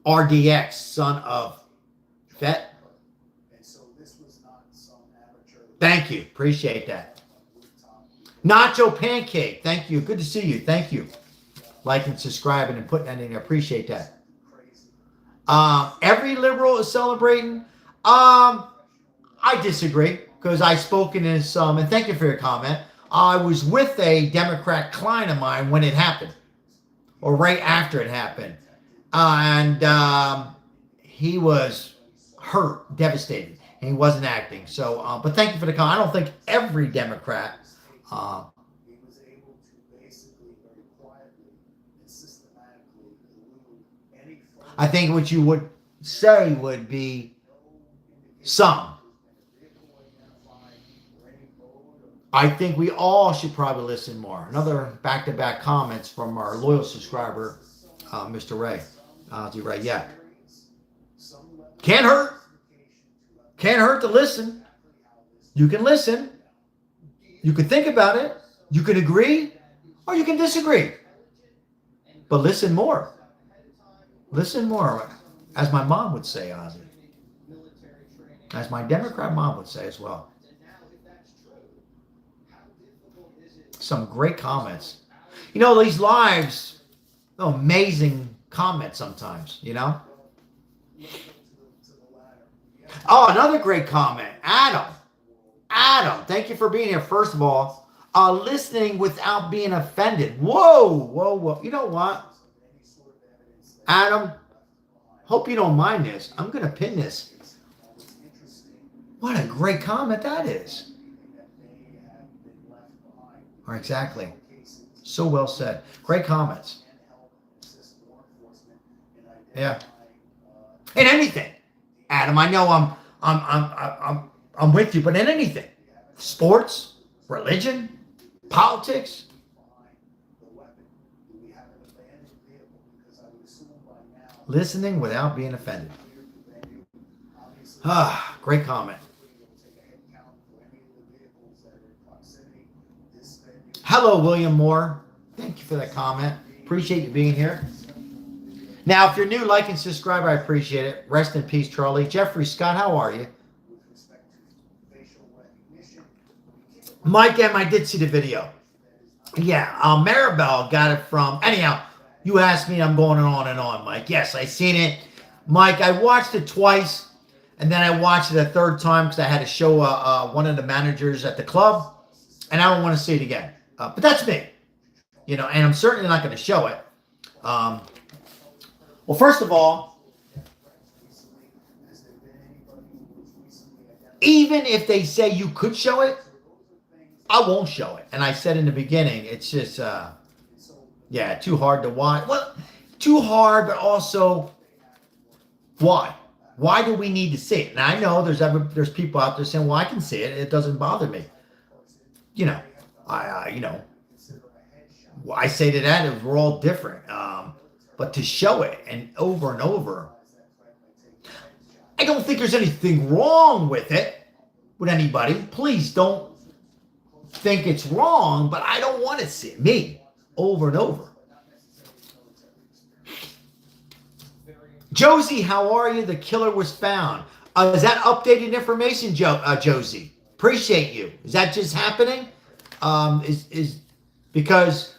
RDX, son of Vet. Thank you. Appreciate that. Nacho Pancake. Thank you. Good to see you. Thank you. Liking, subscribing, and putting that in there. Appreciate that. Every liberal is celebrating. I disagree because I spoke in this, and thank you for your comment. I was with a Democrat client of mine when it happened, or right after it happened. And he was hurt, devastated, and he wasn't acting. So, but thank you for the comment. I don't think every Democrat. I think what you would say would be some. I think we all should probably listen more. Another back-to-back comments from our loyal subscriber, Mr. Ray. Ozzy Ray, yeah. Can't hurt. Can't hurt to listen. You can listen. You can think about it. You can agree or you can disagree. But listen more. Listen more. as my mom would say, Ozzy. As my Democrat mom would say as well. Some great comments. You know, these lives, amazing comments sometimes, you know? Oh, another great comment. Adam, thank you for being here. First of all, listening without being offended. Whoa. You know what? Adam, hope you don't mind this. I'm going to pin this. What a great comment that is. Or exactly. So well said. Great comments. Yeah. In anything, Adam, I know I'm with you, but in anything, sports, religion, politics. Listening without being offended. Ah, great comment. Hello, William Moore. Thank you for that comment. Appreciate you being here. Now, if you're new, like and subscribe. I appreciate it. Rest in peace, Charlie. Jeffrey Scott, how are you? Mike M, I did see the video. Yeah, Maribel got it from... Anyhow, you asked me, I'm going on and on, Mike. Yes, I seen it. Mike, I watched it twice, and then I watched it a third time because I had to show one of the managers at the club, and I don't want to see it again. But that's me. You know, and I'm certainly not going to show it. Well, first of all, even if they say you could show it, I won't show it. And I said in the beginning, it's just, yeah, too hard to watch. Well, too hard, but also, why? Why do we need to see it? And I know there's people out there saying, well, I can see it. It doesn't bother me. You know, I say to that, we're all different. But to show it and over, I don't think there's anything wrong with it, with anybody. Please don't think it's wrong, but I don't want to see it. Me, over and over. Josie, how are you? The killer was found. Is that updated information, Josie? Appreciate you. Is that just happening? Is because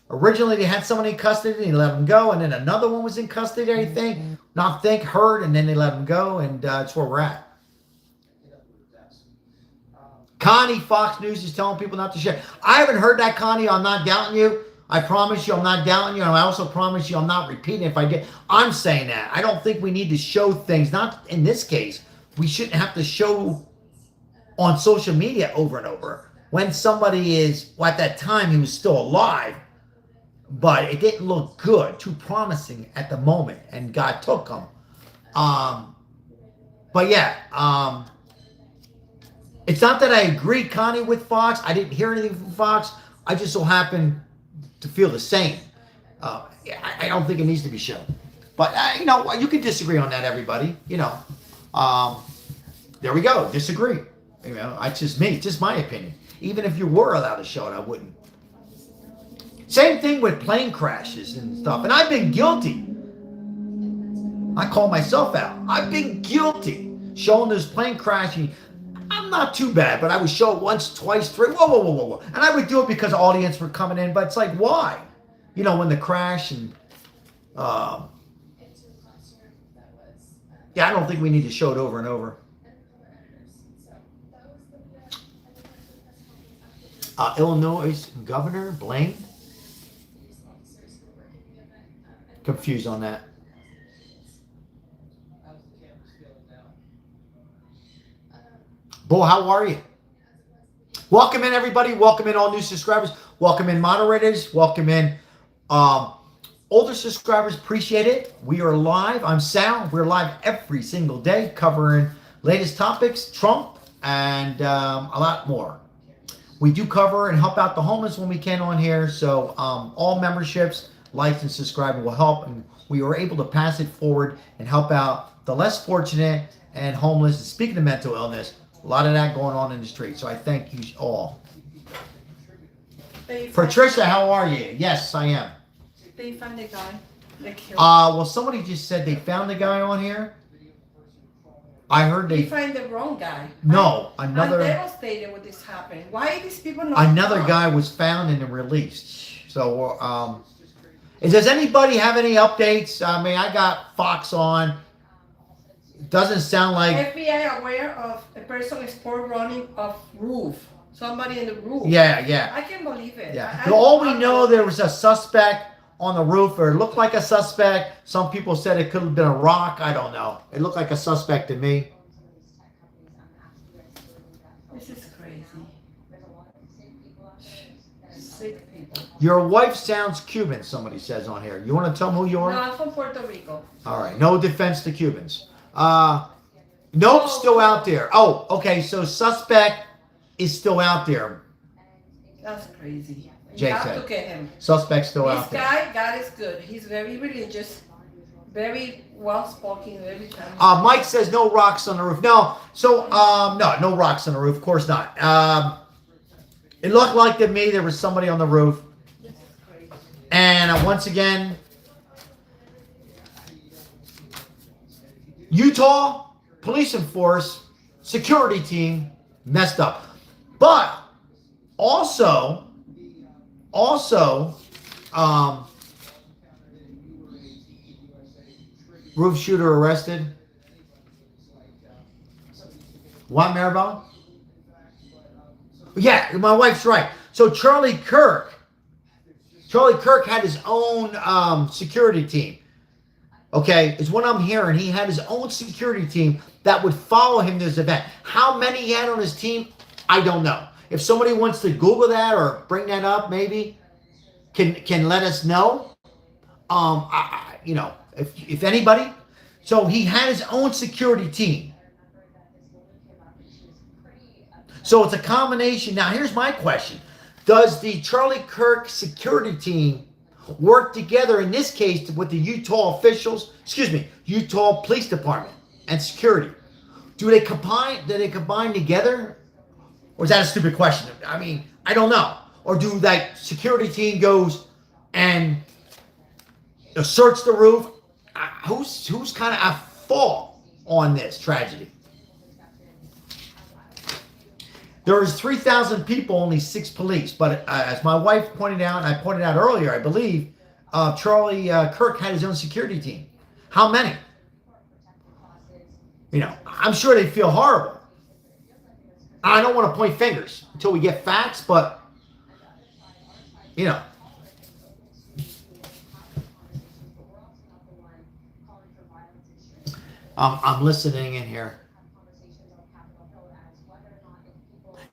originally they had someone in custody and they let him go, and then another one was in custody, I think. Heard, and then they let him go, and that's where we're at. Connie, Fox News is telling people not to share. I haven't heard that, Connie. I'm not doubting you. I promise you I'm not doubting you, and I also promise you I'm not repeating it if I did. I'm saying that. I don't think we need to show things. Not in this case. We shouldn't have to show on social media over and over when somebody is, well, at that time he was still alive, but it didn't look good, too promising at the moment, and God took him. But yeah, it's not that I agree, Connie, with Fox. I didn't hear anything from Fox. I just so happen to feel the same. I don't think it needs to be shown. But, you know, you can disagree on that, everybody. You know, there we go. Disagree. You know, it's just me. It's just my opinion. Even if you were allowed to show it, I wouldn't. Same thing with plane crashes and stuff. And I've been guilty. I call myself out. I've been guilty showing this plane crashing. I'm not too bad, but I would show it once, twice, three. Whoa. And I would do it because audience were coming in. But it's like, why? You know, when the crash and... yeah, I don't think we need to show it over and over. Illinois Governor blamed? Confused on that. Bull, how are you? Welcome in, everybody. Welcome in all new subscribers. Welcome in moderators. Welcome in older subscribers. Appreciate it. We are live. I'm Sal. We're live every single day covering latest topics, Trump, and a lot more. We do cover and help out the homeless when we can on here. So all memberships, likes, and subscribing will help. And we were able to pass it forward and help out the less fortunate and homeless. And speaking of mental illness, a lot of that going on in the street. So I thank you all. Patricia, how are you? Yes, I am. They found a guy. They killed Well, somebody just said they found the guy on here. I heard They they. find the wrong guy. No, I'm another devastated when this happened. Why these people not? another come? guy was found and then released. So, does anybody have any updates? I mean, I got Fox on. It doesn't sound like. FBI aware of a person sport running off roof. Somebody in the roof. Yeah. I can't believe it. Yeah. I- All we know, there was a suspect on the roof, or it looked like a suspect. Some people said it could have been a rock. I don't know. It looked like a suspect to me. This is crazy. Sick people. Your wife sounds Cuban, somebody says on here. You want to tell them who you No, are? I'm from Puerto Rico. All right. No defense to Cubans. Nope, still out there. Oh, okay. So suspect is still out there. That's crazy. Jay You have said. to get him. Suspect still This out there. guy, God is good. He's very religious, very well-spoken, very kind. Mike says no rocks on the roof. No. So, no rocks on the roof. Of course not. It looked like to me there was somebody on the roof. And once again, Utah police and force security team messed up. But also, roof shooter arrested. What, Maribel? Yeah, my wife's right. So Charlie Kirk had his own security team. Okay, is what I'm hearing. He had his own security team that would follow him to this event. How many he had on his team, I don't know. If somebody wants to Google that or bring that up, maybe can let us know. If anybody. So he had his own security team. So it's a combination. Now here's my question: does the Charlie Kirk security team work together in this case with the Utah officials? Utah Police Department and security. Do they combine together? Or is that a stupid question? I mean, I don't know. Or do that security team goes and search the roof? Who's kind of at fault on this tragedy? There was 3,000 people, only 6 police. But as my wife pointed out, and I pointed out earlier, I believe, Charlie Kirk had his own security team. How many? I'm sure they feel horrible. I don't want to point fingers until we get facts, but, I'm listening in here.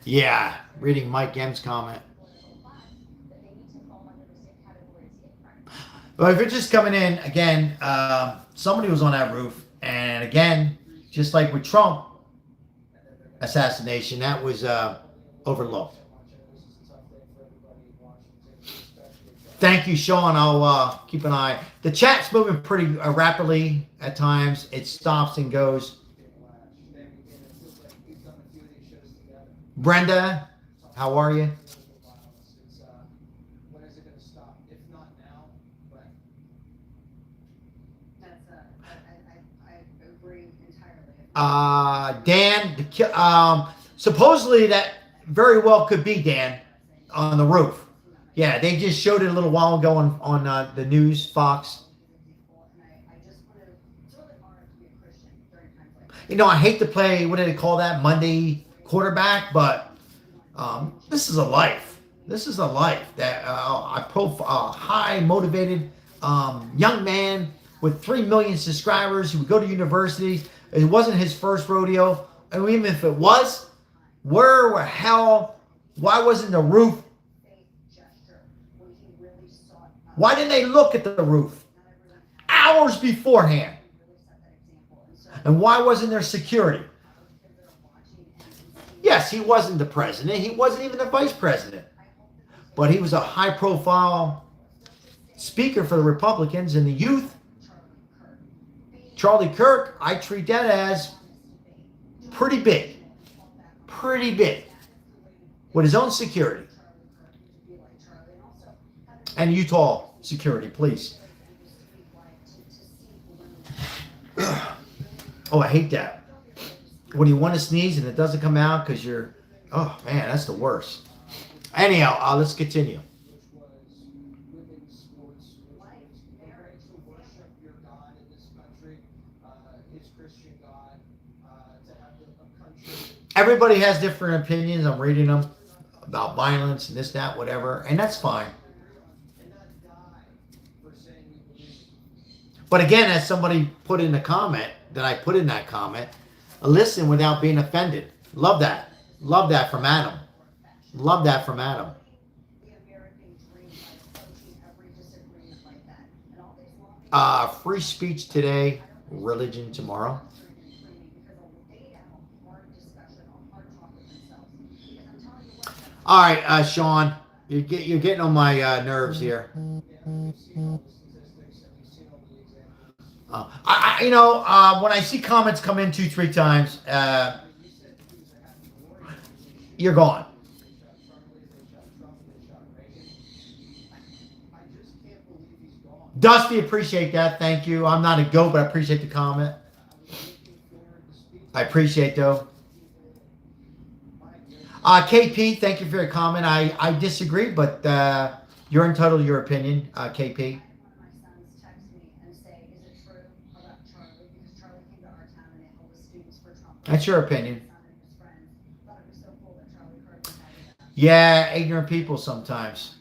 Yeah, reading Mike M's comment. But if you're just coming in, again, somebody was on that roof. And again, just like with Trump assassination, that was overlooked. Thank you, Sean. I'll keep an eye. The chat's moving pretty rapidly at times. It stops and goes. Brenda, how are you? Dan, supposedly that very well could be Dan on the roof. Yeah, they just showed it a little while ago on the news, Fox. I hate to play, what do they call that, Monday quarterback, but this is a life. This is a life that a high motivated young man with 3 million subscribers who would go to universities. It wasn't his first rodeo. And even if it was, why wasn't the roof? Why didn't they look at the roof hours beforehand? And why wasn't there security? Yes, he wasn't the president. He wasn't even the vice president. But he was a high-profile speaker for the Republicans and the youth. Charlie Kirk, I treat that as pretty big. Pretty big. With his own security. And Utah security, please. Oh, I hate that. When you want to sneeze and it doesn't come out because you're, oh man, that's the worst. Anyhow, let's continue. Everybody has different opinions. I'm reading them about violence and this, that, whatever, and that's fine. But again, as somebody put in the comment that I put in that comment, listen without being offended. Love that. Love that from Adam. Love that from Adam. Free speech today, religion tomorrow. All right, Sean, you're getting on my nerves here. When I see comments come in 2-3 times, you're gone. Dusty, appreciate that. Thank you. I'm not a goat, but I appreciate the comment. I appreciate though. KP, thank you for your comment. I disagree, but you're entitled to your opinion, KP. That's your opinion. Yeah, ignorant people sometimes.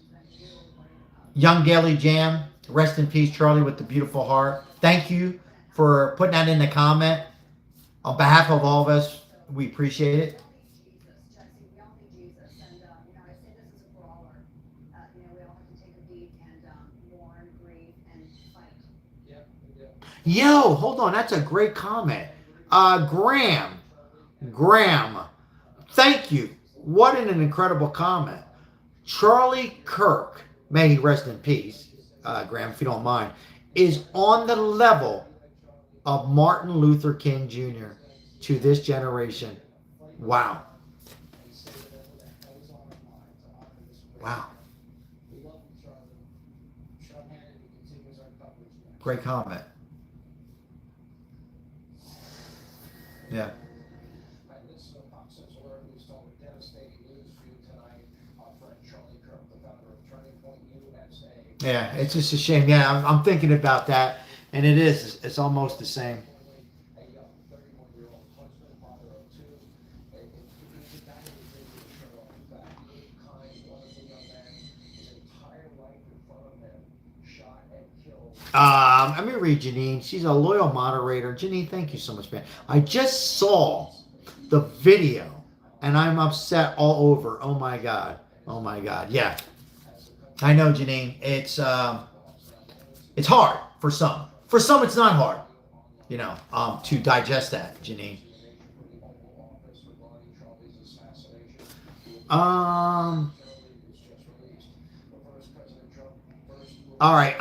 Young Daily Jam, rest in peace, Charlie, with the beautiful heart. Thank you for putting that in the comment. On behalf of all of us, we appreciate it. Yo, hold on. That's a great comment. Graham, thank you. What an incredible comment. Charlie Kirk, may he rest in peace, Graham, if you don't mind, is on the level of Martin Luther King Jr. to this generation. Wow. Wow. Great comment. Yeah. Yeah, it's just a shame. Yeah, I'm thinking about that, and it is. It's almost the same. Let me read Janine. She's a loyal moderator. Janine, thank you so much, man. I just saw the video, and I'm upset all over. Oh my god. Oh my god. Yeah. I know, Janine. It's hard for some. For some, it's not hard, to digest that, Janine. All right.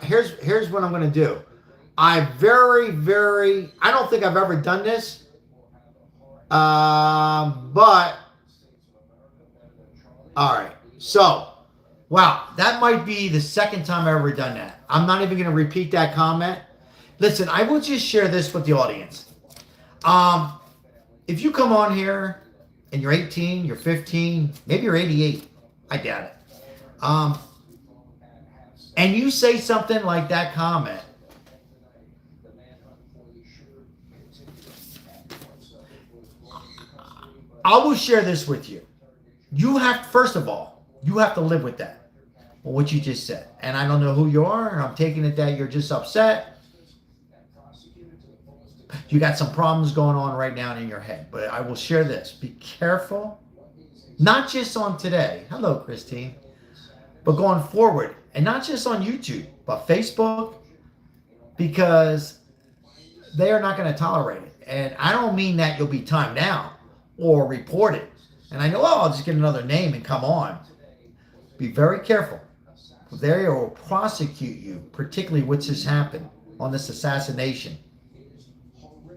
Here's what I'm gonna do. I don't think I've ever done this. But all right. So. Wow, that might be the second time I've ever done that. I'm not even going to repeat that comment. Listen, I will just share this with the audience. If you come on here and you're 18, you're 15, maybe you're 88, I doubt it. And you say something like that comment, I will share this with you. First of all, you have to live with that. What you just said. And I don't know who you are, and I'm taking it that you're just upset. You got some problems going on right now in your head. But I will share this. Be careful. Not just on today. Hello, Christine. But going forward. And not just on YouTube, but Facebook. Because they are not going to tolerate it. And I don't mean that you'll be timed out or reported. And I know, I'll just get another name and come on. Be very careful. They will prosecute you, particularly what's just happened on this assassination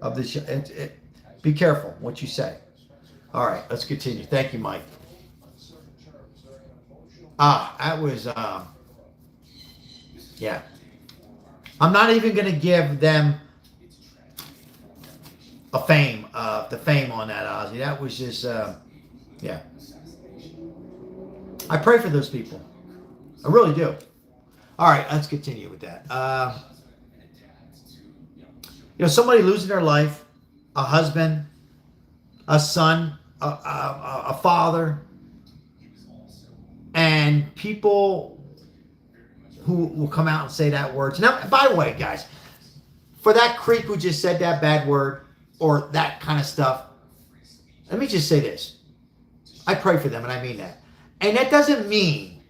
of this. Be careful what you say. All right, let's continue. Thank you, Mike. That was, yeah. I'm not even going to give them fame, the fame on that, Ozzy. That was just, yeah. I pray for those people. I really do. All right, let's continue with that. Somebody losing their life, a husband, a son, a father, and people who will come out and say that word. Now, by the way, guys, for that creep who just said that bad word or that kind of stuff, let me just say this. I pray for them, and I mean that. And that doesn't mean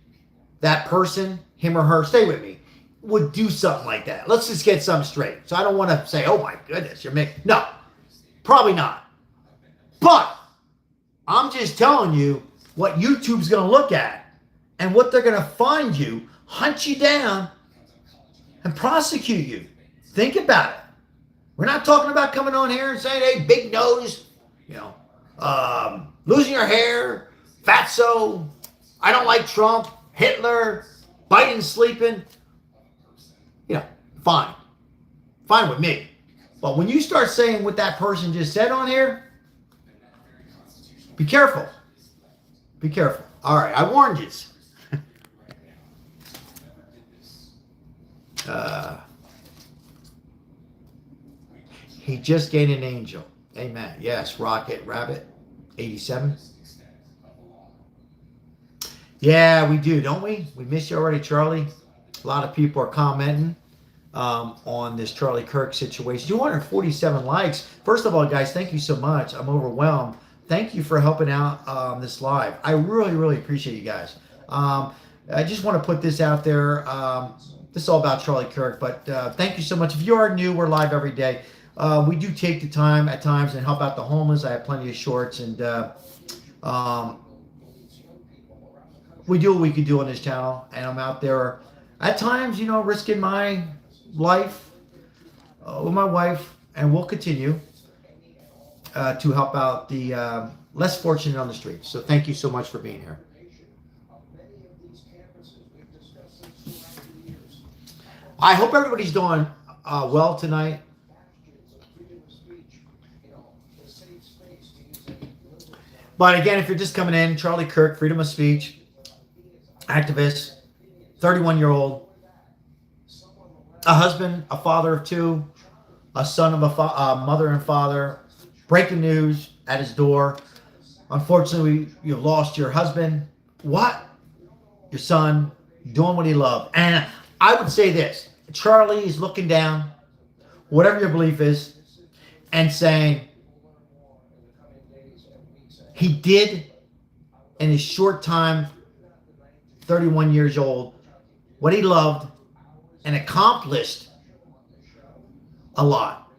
that person, him or her, stay with me, would do something like that. Let's just get something straight. So I don't want to say, oh my goodness, you're making... No, probably not. But I'm just telling you what YouTube's going to look at and what they're going to find you, hunt you down, and prosecute you. Think about it. We're not talking about coming on here and saying, hey, big nose, losing your hair, fatso, I don't like Trump, Hitler, Biden sleeping. Fine. Fine with me. But when you start saying what that person just said on here, be careful. Be careful. All right, I warned you. He just gained an angel. Amen. Yes, Rocket Rabbit 87. Yeah, we do, don't we? We miss you already, Charlie. A lot of people are commenting on this Charlie Kirk situation. 247 likes. First of all, guys, thank you so much. I'm overwhelmed. Thank you for helping out this live. I really, really appreciate you guys. I just want to put this out there. This is all about Charlie Kirk, but thank you so much. If you are new, we're live every day. We do take the time at times and help out the homeless. I have plenty of shorts, and we do what we can do on this channel. And I'm out there at times, risking my life with my wife, and we'll continue to help out the less fortunate on the streets. So thank you so much for being here. I hope everybody's doing well tonight. But again, if you're just coming in, Charlie Kirk, freedom of speech, activist, 31-year-old, a husband, a father of two, a son of a mother and father. Breaking news at his door. Unfortunately, you've lost your husband. What? Your son, doing what he loved. And I would say this. Charlie is looking down, whatever your belief is, and saying he did in his short time, 31 years old, what he loved and accomplished a lot.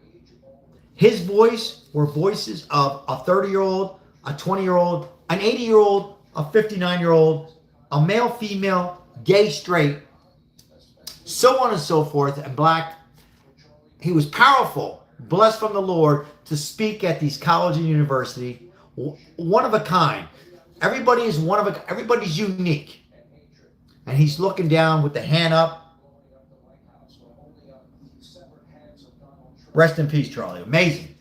His voice were voices of a 30-year-old, a 20-year-old, an 80-year-old, a 59-year-old, a male, female, gay, straight, so on and so forth, and black. He was powerful, blessed from the Lord to speak at these college and university. One of a kind. Everybody is one of a. Everybody's unique. And he's looking down with the hand up. Rest in peace, Charlie. Amazing.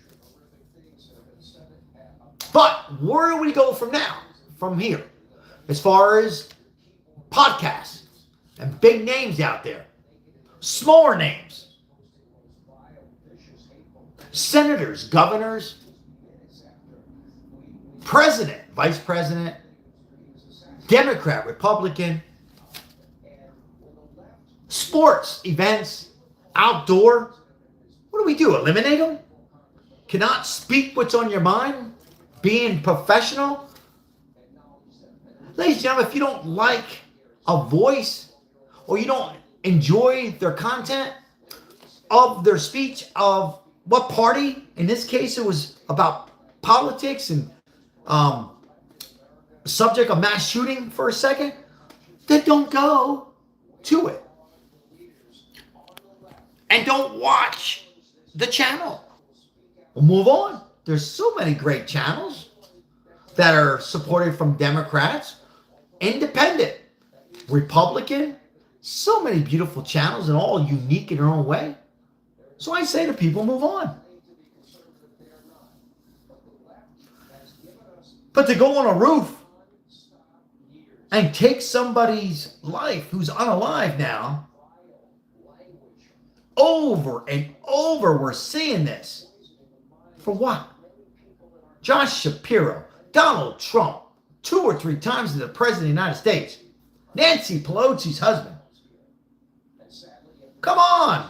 But where do we go from now? From here? As far as podcasts and big names out there. Smaller names. Senators, governors, president, vice president, Democrat, Republican, sports, events, outdoor. What do we do? Eliminate them? Cannot speak what's on your mind? Being professional? Ladies and gentlemen, if you don't like a voice or you don't enjoy their content of their speech of what party, in this case it was about politics and subject of mass shooting for a second, then don't go to it. And don't watch the channel. We'll move on. There's so many great channels that are supported from Democrats, independent, Republican, so many beautiful channels and all unique in their own way. So I say to people, move on. But to go on a roof and take somebody's life who's unalive now, over and over we're seeing this. For what? Josh Shapiro, Donald Trump, 2 or 3 times as the President of the United States, Nancy Pelosi's husband. Come on.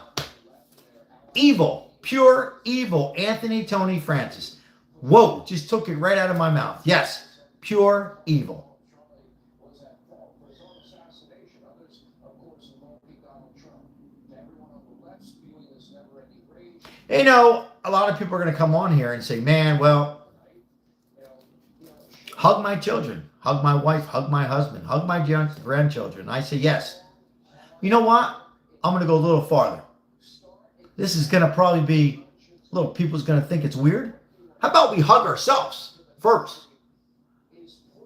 Evil, pure evil, Anthony Tony Francis. Whoa, just took it right out of my mouth. Yes, pure evil. You know, a lot of people are going to come on here and say, man, well, hug my children, hug my wife, hug my husband, hug my grandchildren. I say, yes. You know what? I'm going to go a little farther. This is going to probably be, little people's going to think it's weird. How about we hug ourselves first?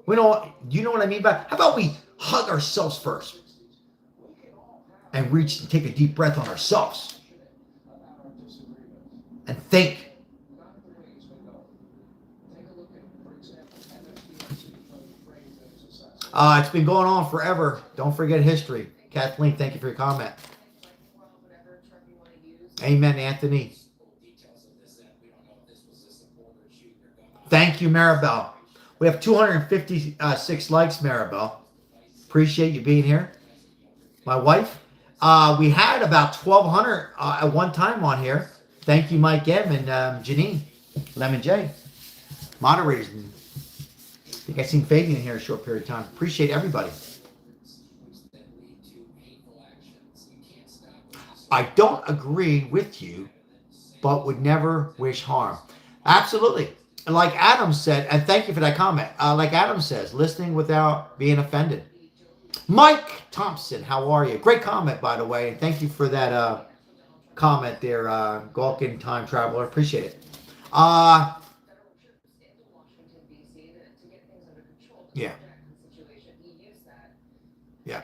We know, do you know what I mean by, how about we hug ourselves first? And reach and take a deep breath on ourselves. And think. It's been going on forever. Don't forget history. Kathleen, thank you for your comment. Amen, Anthony. Thank you, Maribel. We have 256 likes, Maribel. Appreciate you being here. My wife. We had about 1,200 at one time on here. Thank you, Mike M. and Janine. Lemon J. Moderators. I think I've seen Fabian here a short period of time. Appreciate everybody. I don't agree with you, but would never wish harm. Absolutely. And like Adam said, and thank you for that comment. Like Adam says, listening without being offended. Mike Thompson, how are you? Great comment, by the way. And thank you for that comment there, Gawkin Time Traveler. Appreciate it. Yeah. Yeah.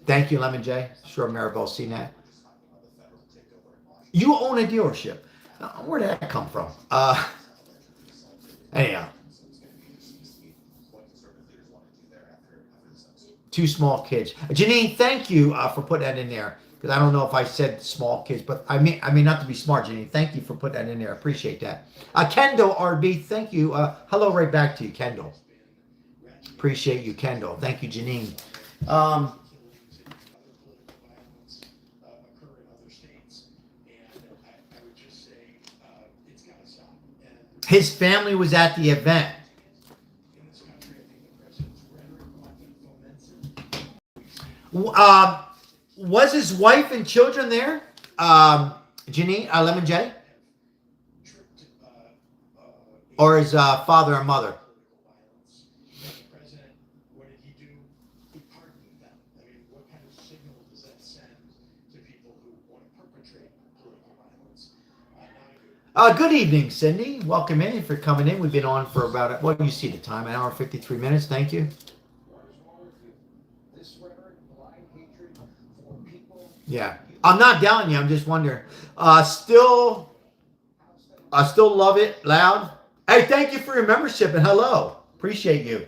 Thank you, Lemon J. Sure, Maribel's seen that. You own a dealership. Where did that come from? Anyhow. 2 small kids. Janine, thank you for putting that in there. Because I don't know if I said small kids, but I mean not to be smart, Janine. Thank you for putting that in there. I appreciate that. Kendall RB, thank you. Hello right back to you, Kendall. Appreciate you, Kendall. Thank you, Janine. His family was at the event. Was his wife and children there? Janine, Lemon J? Or his father and mother? Good evening, Cindy. Welcome in. For coming in. We've been on for about, what do you see the time? 1 hour, 53 minutes. Thank you. Yeah. I'm not doubting you. I'm just wondering. I still love it loud. Hey, thank you for your membership and hello. Appreciate you.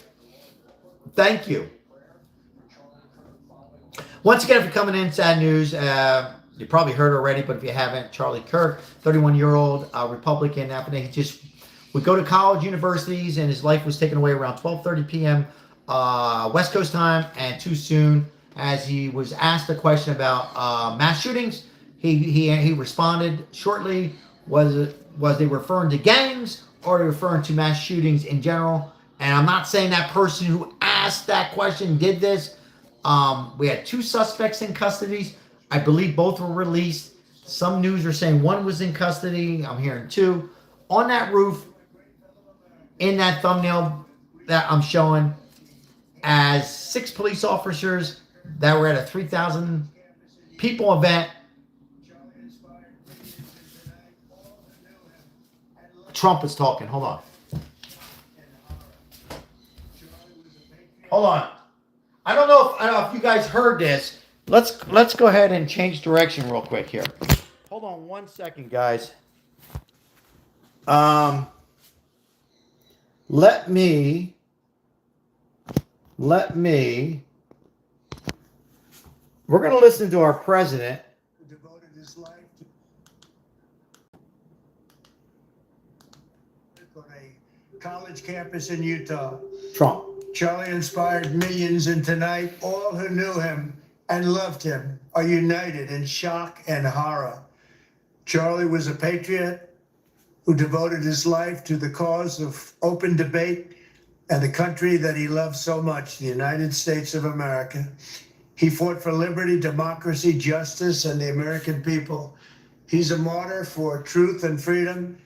Thank you. Once again, for coming in, sad news. You probably heard already, but if you haven't, Charlie Kirk, 31-year-old Republican. He would go to college, universities, and his life was taken away around 12:30 p.m. West Coast time, and too soon. As he was asked a question about mass shootings, he responded shortly. Was they referring to gangs or referring to mass shootings in general? And I'm not saying that person who asked that question did this. We had 2 suspects in custody. I believe both were released. Some news are saying 1 was in custody. I'm hearing 2. On that roof, in that thumbnail that I'm showing, as 6 police officers that were at a 3,000 people event. Trump is talking. Hold on. Hold on. I don't know if you guys heard this. Let's go ahead and change direction real quick here. Hold on 1 second, guys. Let me. We're going to listen to our president. Who devoted his life on a college campus in Utah. Trump. Charlie inspired millions, and tonight all who knew him and loved him are united in shock and horror. Charlie was a patriot who devoted his life to the cause of open debate and the country that he loved so much, the United States of America. He fought for liberty, democracy, justice, and the American people. He's a martyr for truth and freedom,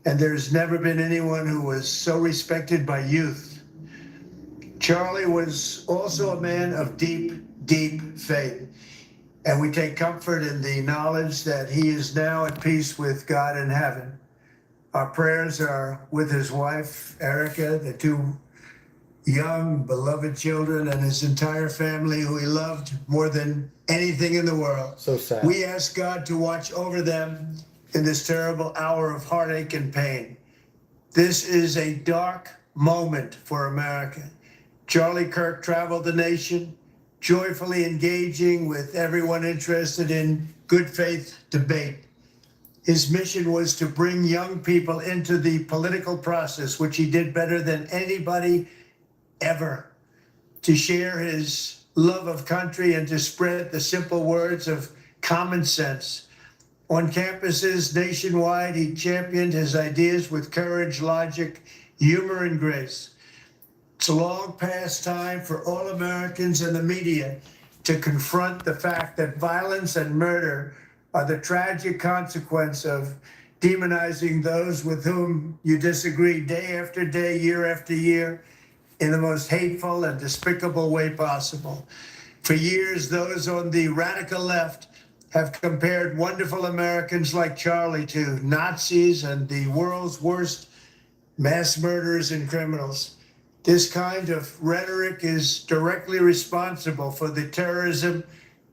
and there's never been anyone who was so respected by youth. Charlie was also a man of deep, deep faith, and we take comfort in the knowledge that he is now at peace with God in heaven. Our prayers are with his wife, Erica, the two young, beloved children, and his entire family, who he loved more than anything in the world. So sad. We ask God to watch over them in this terrible hour of heartache and pain. This is a dark moment for America. Charlie Kirk traveled the nation, joyfully engaging with everyone interested in good faith debate. His mission was to bring young people into the political process, which he did better than anybody ever, to share his love of country and to spread the simple words of common sense. On campuses nationwide, he championed his ideas with courage, logic, humor, and grace. It's a long past time for all Americans and the media to confront the fact that violence and murder are the tragic consequence of demonizing those with whom you disagree day after day, year after year, in the most hateful and despicable way possible. For years, those on the radical left have compared wonderful Americans like Charlie to Nazis and the world's worst mass murderers and criminals. This kind of rhetoric is directly responsible for the terrorism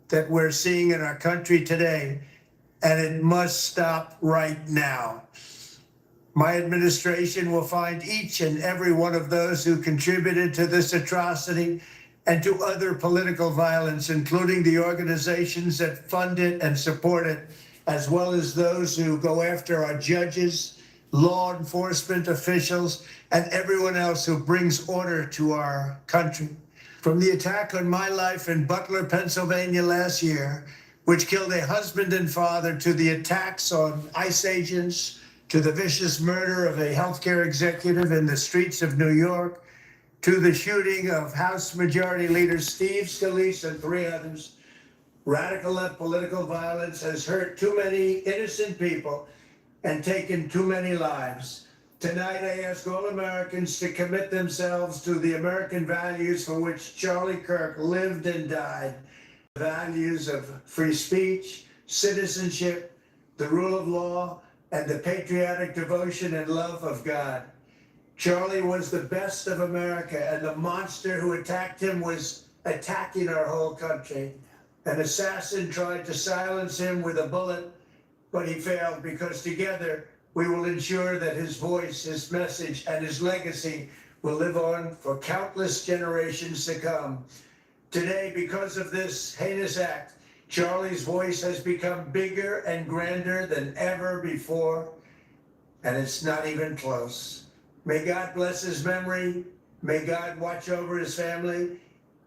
that we're seeing in our country today, and it must stop right now. My administration will find each and every one of those who contributed to this atrocity and to other political violence, including the organizations that fund it and support it, as well as those who go after our judges, law enforcement officials, and everyone else who brings order to our country. From the attack on my life in Butler, Pennsylvania last year, which killed a husband and father, to the attacks on ICE agents, to the vicious murder of a healthcare executive in the streets of New York, to the shooting of House Majority Leader Steve Scalise and 3 others, radical left political violence has hurt too many innocent people and taken too many lives. Tonight, I ask all Americans to commit themselves to the American values for which Charlie Kirk lived and died. Values of free speech, citizenship, the rule of law, and the patriotic devotion and love of God. Charlie was the best of America, and the monster who attacked him was attacking our whole country. An assassin tried to silence him with a bullet, but he failed, because together we will ensure that his voice, his message, and his legacy will live on for countless generations to come. Today, because of this heinous act, Charlie's voice has become bigger and grander than ever before, and it's not even close. May God bless his memory, may God watch over his family,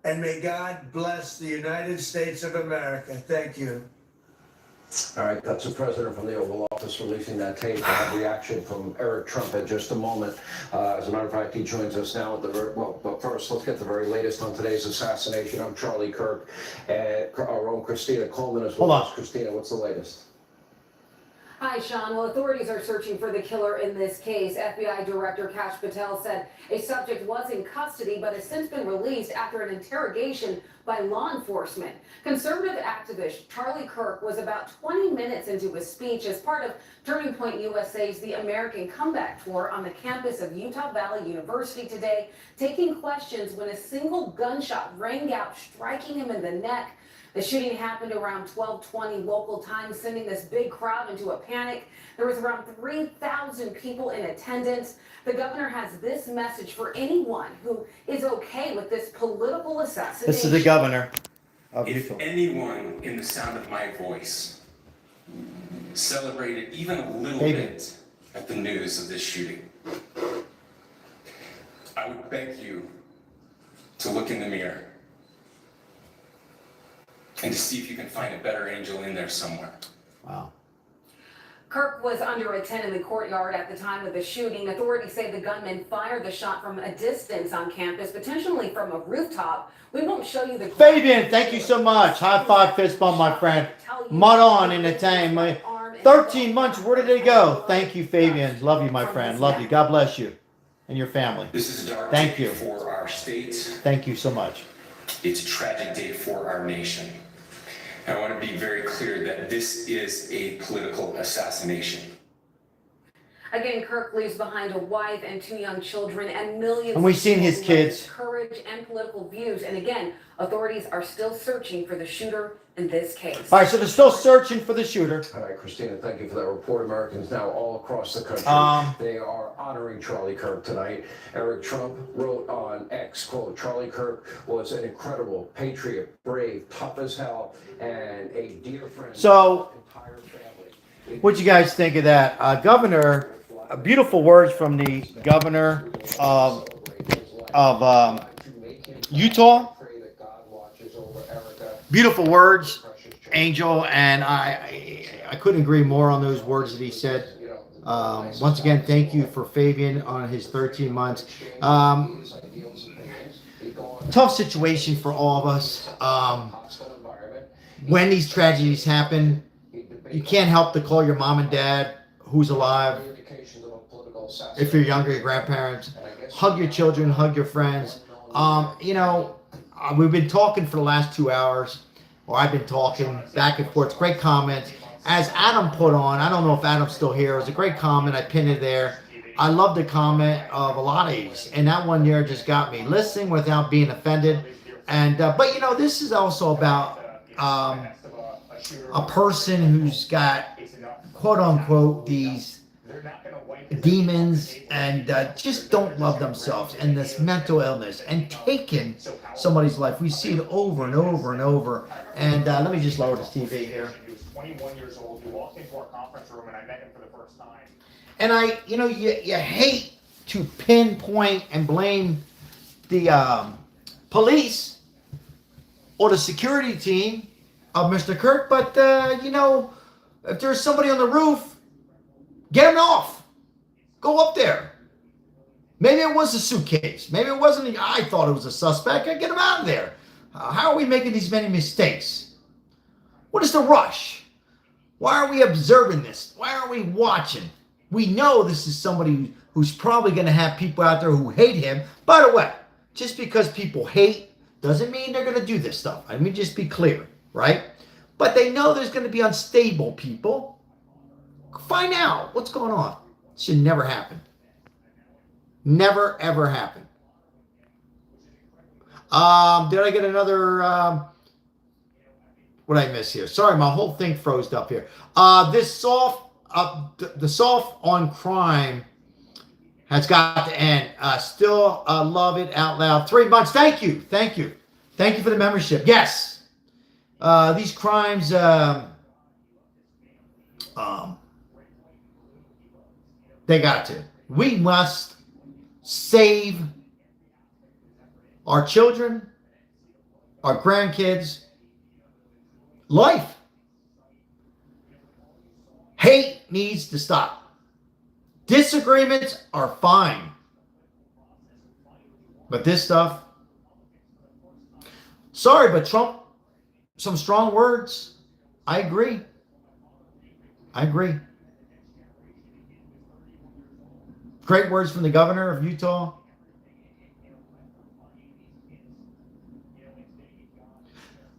and may God bless the United States of America. Thank you. All right, that's the president from the Oval Office releasing that tape. We'll have reaction from Eric Trump in just a moment. As a matter of fact, he joins us now. But first, let's get the very latest on today's assassination of Charlie Kirk. Our own Christina Coleman is with us. Christina, what's the latest? Hi, Sean. Well, authorities are searching for the killer in this case. FBI Director Kash Patel said a subject was in custody but has since been released after an interrogation by law enforcement. Conservative activist Charlie Kirk was about 20 minutes into his speech as part of Turning Point USA's The American Comeback Tour on the campus of Utah Valley University today, taking questions when a single gunshot rang out, striking him in the neck. The shooting happened around 12:20 local time, sending this big crowd into a panic. There was around 3,000 people in attendance. The governor has this message for anyone who is okay with this political assassination. This is the governor of If Utah. anyone in the sound of my voice celebrated even a little David. bit at the news of this shooting, I would beg you to look in the mirror and to see if you can find a better angel in there somewhere. Wow. Kirk was under a tent in the courtyard at the time of the shooting. Authorities say the gunman fired the shot from a distance on campus, potentially from a rooftop. We won't show you the... Fabian, thank you so much. High five, fist bump, my friend. Mud on in the tank. 13 months, where did it go? Thank you, Fabian. Love you, my friend. Love you. God bless you and your family. This is a dark Thank day you. for our state. Thank you so much. It's a tragic day for our nation. I want to be very clear that this is a political assassination. Again, Kirk leaves behind a wife and 2 young children and millions And we've of seen people his who kids. love his courage and political views. And again, authorities are still searching for the shooter in this case. All right, so they're still searching for the shooter. All right, Christina, thank you for that report. Americans now all across the country, they are honoring Charlie Kirk tonight. Eric Trump wrote on X, quote, Charlie Kirk was an incredible patriot, brave, tough as hell, and a dear friend So, of the entire family. what'd you guys think of that? Governor, beautiful words from the governor of Utah. Beautiful words, Angel, and I couldn't agree more on those words that he said. Once again, thank you for Fabian on his 13 months. Tough situation for all of us. When these tragedies happen, you can't help to call your mom and dad who's alive. If you're younger, your grandparents, hug your children, hug your friends. We've been talking for the last 2 hours, or I've been talking back and forth. Great comments. As Adam put on, I don't know if Adam's still here. It was a great comment. I pinned it there. I love the comment of a lot of these, and that one there just got me listening without being offended. And but this is also about a person who's got quote unquote these demons and just don't love themselves, and this mental illness and taking somebody's life. We see it over and over and over. And let me just lower this TV here. He was 21 years old. He walked into our conference room and I met him for the first time. And you hate to pinpoint and blame the police or the security team of Mr. Kirk, but if there's somebody on the roof, get him off. Go up there. Maybe it was a suitcase. Maybe it wasn't. I thought it was a suspect. Get him out of there. How are we making these many mistakes? What is the rush? Why are we observing this? Why are we watching? We know this is somebody who's probably going to have people out there who hate him. By the way, just because people hate doesn't mean they're going to do this stuff. I mean, just be clear, right? But they know there's going to be unstable people. Find out what's going on. Should never happen. Never, ever happen. Did I get another... what did I miss here? Sorry, my whole thing froze up here. The soft on crime has got to end. Still love it out loud. 3 months. Thank you. Thank you. Thank you for the membership. Yes. These crimes... they got to. We must save our children, our grandkids, life. Hate needs to stop. Disagreements are fine. But this stuff, sorry, but Trump, some strong words. I agree. I agree. Great words from the governor of Utah.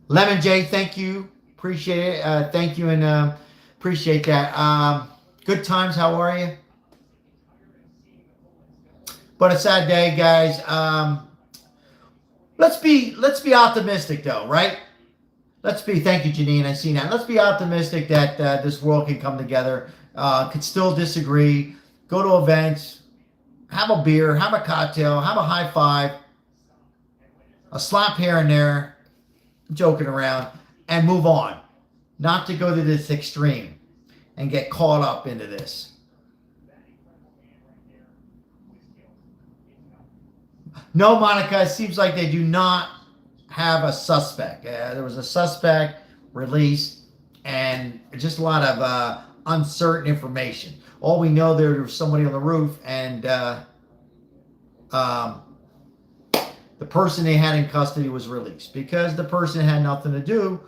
Lemon J, thank you. Appreciate it. Thank you and appreciate that. Good times. How are you? But a sad day, guys. Let's be optimistic though, right? thank you, Janine. I see that. Let's be optimistic that this world can come together. Could still disagree, go to events, have a beer, have a cocktail, have a high five, a slap here and there, joking around, and move on. Not to go to this extreme and get caught up into this. No, Monica, it seems like they do not have a suspect. There was a suspect released, and just a lot of uncertain information. All we know, there was somebody on the roof, and the person they had in custody was released because the person had nothing to do.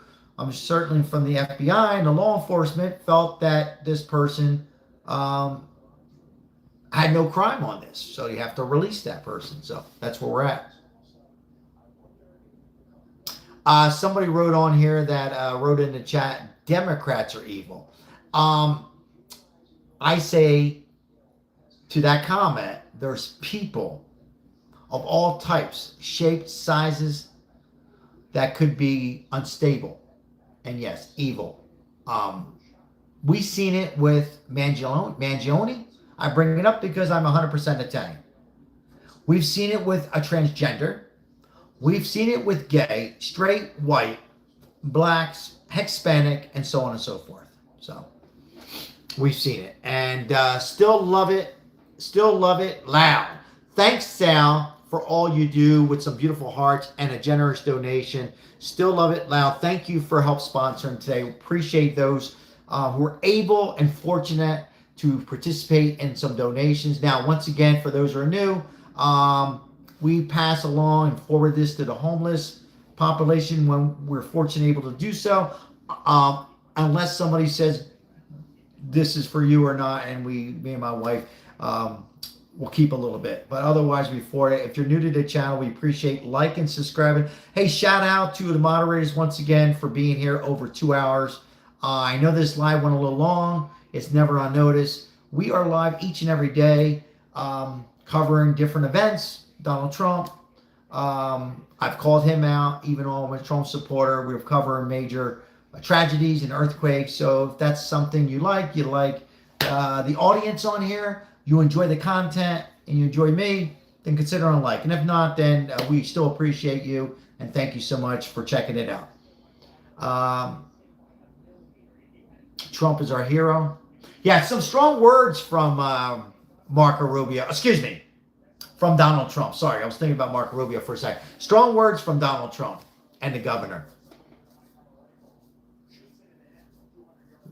Certainly from the FBI and the law enforcement felt that this person had no crime on this. So you have to release that person. So that's where we're at. Somebody wrote on here that wrote in the chat, Democrats are evil. I say to that comment, there's people of all types, shapes, sizes, that could be unstable. And yes, evil. We've seen it with Mangione. I bring it up because I'm 100% Italian. We've seen it with a transgender. We've seen it with gay, straight, white, blacks, Hispanic, and so on and so forth. So we've seen it. And still love it loud. Thanks, Sal, for all you do with some beautiful hearts and a generous donation. Still love it loud. Thank you for help sponsoring today. Appreciate those who are able and fortunate to participate in some donations. Now, once again, for those who are new, we pass along and forward this to the homeless population when we're fortunate able to do so, unless somebody says this is for you or not, and me and my wife will keep a little bit. But otherwise, we forward it. If you're new to the channel, we appreciate like and subscribing. Hey, shout out to the moderators once again for being here over 2 hours. I know this live went a little long. It's never on notice. We are live each and every day, covering different events. Donald Trump, I've called him out, even though I'm a Trump supporter. We're covering major tragedies and earthquakes. So if that's something you like the audience on here, you enjoy the content, and you enjoy me, then consider a like. And if not, then we still appreciate you, and thank you so much for checking it out. Trump is our hero. Yeah, some strong words from Marco Rubio. Excuse me, from Donald Trump. Sorry, I was thinking about Marco Rubio for a second. Strong words from Donald Trump and the governor.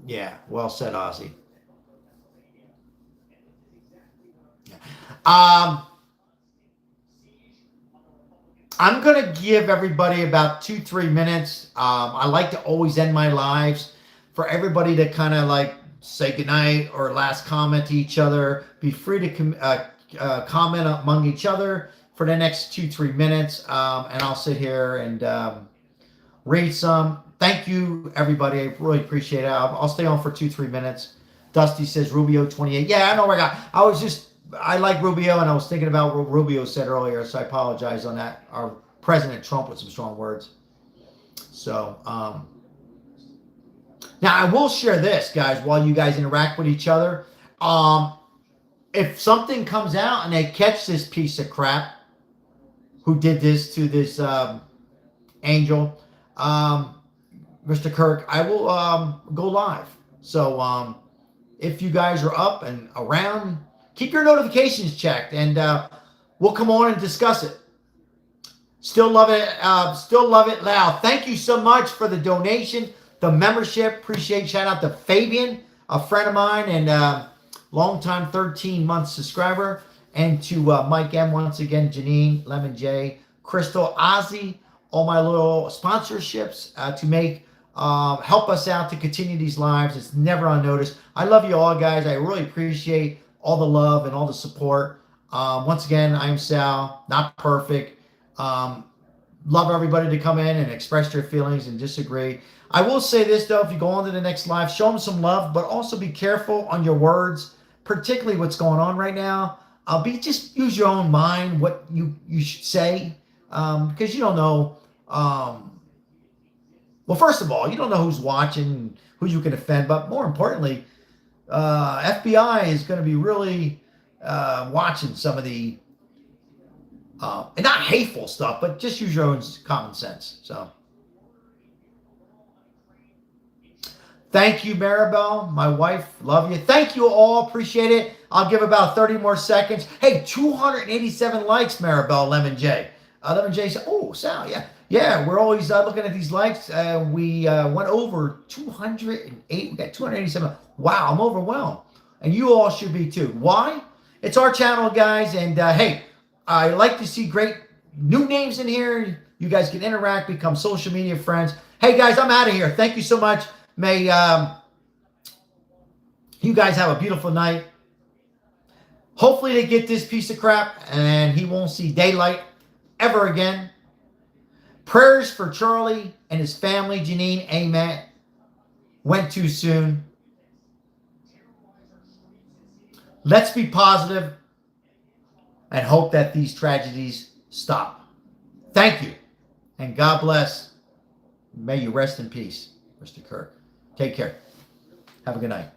Yeah, well said, Ozzy. I'm going to give everybody about 2-3 minutes. I like to always end my lives for everybody to kind of like say goodnight or last comment to each other. Be free to comment among each other for the next 2-3 minutes. And I'll sit here and read some. Thank you, everybody. I really appreciate it. I'll stay on for 2-3 minutes. Dusty says Rubio 28. Yeah, I know where I like Rubio, and I was thinking about what Rubio said earlier, so I apologize on that. Our President Trump with some strong words. So, now I will share this, guys, while you guys interact with each other. If something comes out and they catch this piece of crap who did this to this angel, Mr. Kirk, I will go live. So, if you guys are up and around, keep your notifications checked, and we'll come on and discuss it. Still love it loud. Thank you so much for the donation, the membership. Appreciate. Shout out to Fabian, a friend of mine and longtime 13-month subscriber, and to Mike M once again, Janine, Lemon J, Crystal, Ozzy, all my little sponsorships to make help us out to continue these lives. It's never on notice. I love you all, guys. I really appreciate all the love and all the support. Once again, I'm Sal, not perfect. Love everybody to come in and express their feelings and disagree. I will say this, though, if you go on to the next live, show them some love, but also be careful on your words, particularly what's going on right now. Just use your own mind, what you should say, because you don't know Well, first of all, you don't know who's watching, who you can offend, but more importantly, FBI is going to be really watching some of the, and not hateful stuff, but just use your own common sense. So, thank you, Maribel, my wife. Love you. Thank you all. Appreciate it. I'll give about 30 more seconds. Hey, 287 likes, Maribel, Lemon J. Lemon J said, oh, Sal, yeah. Yeah, we're always looking at these likes. We went over 208. We got 287. Wow, I'm overwhelmed. And you all should be too. Why? It's our channel, guys. And hey, I like to see great new names in here. You guys can interact, become social media friends. Hey, guys, I'm out of here. Thank you so much. May you guys have a beautiful night. Hopefully they get this piece of crap and he won't see daylight ever again. Prayers for Charlie and his family, Janine, amen. Went too soon. Let's be positive and hope that these tragedies stop. Thank you. And God bless. May you rest in peace, Mr. Kirk. Take care. Have a good night.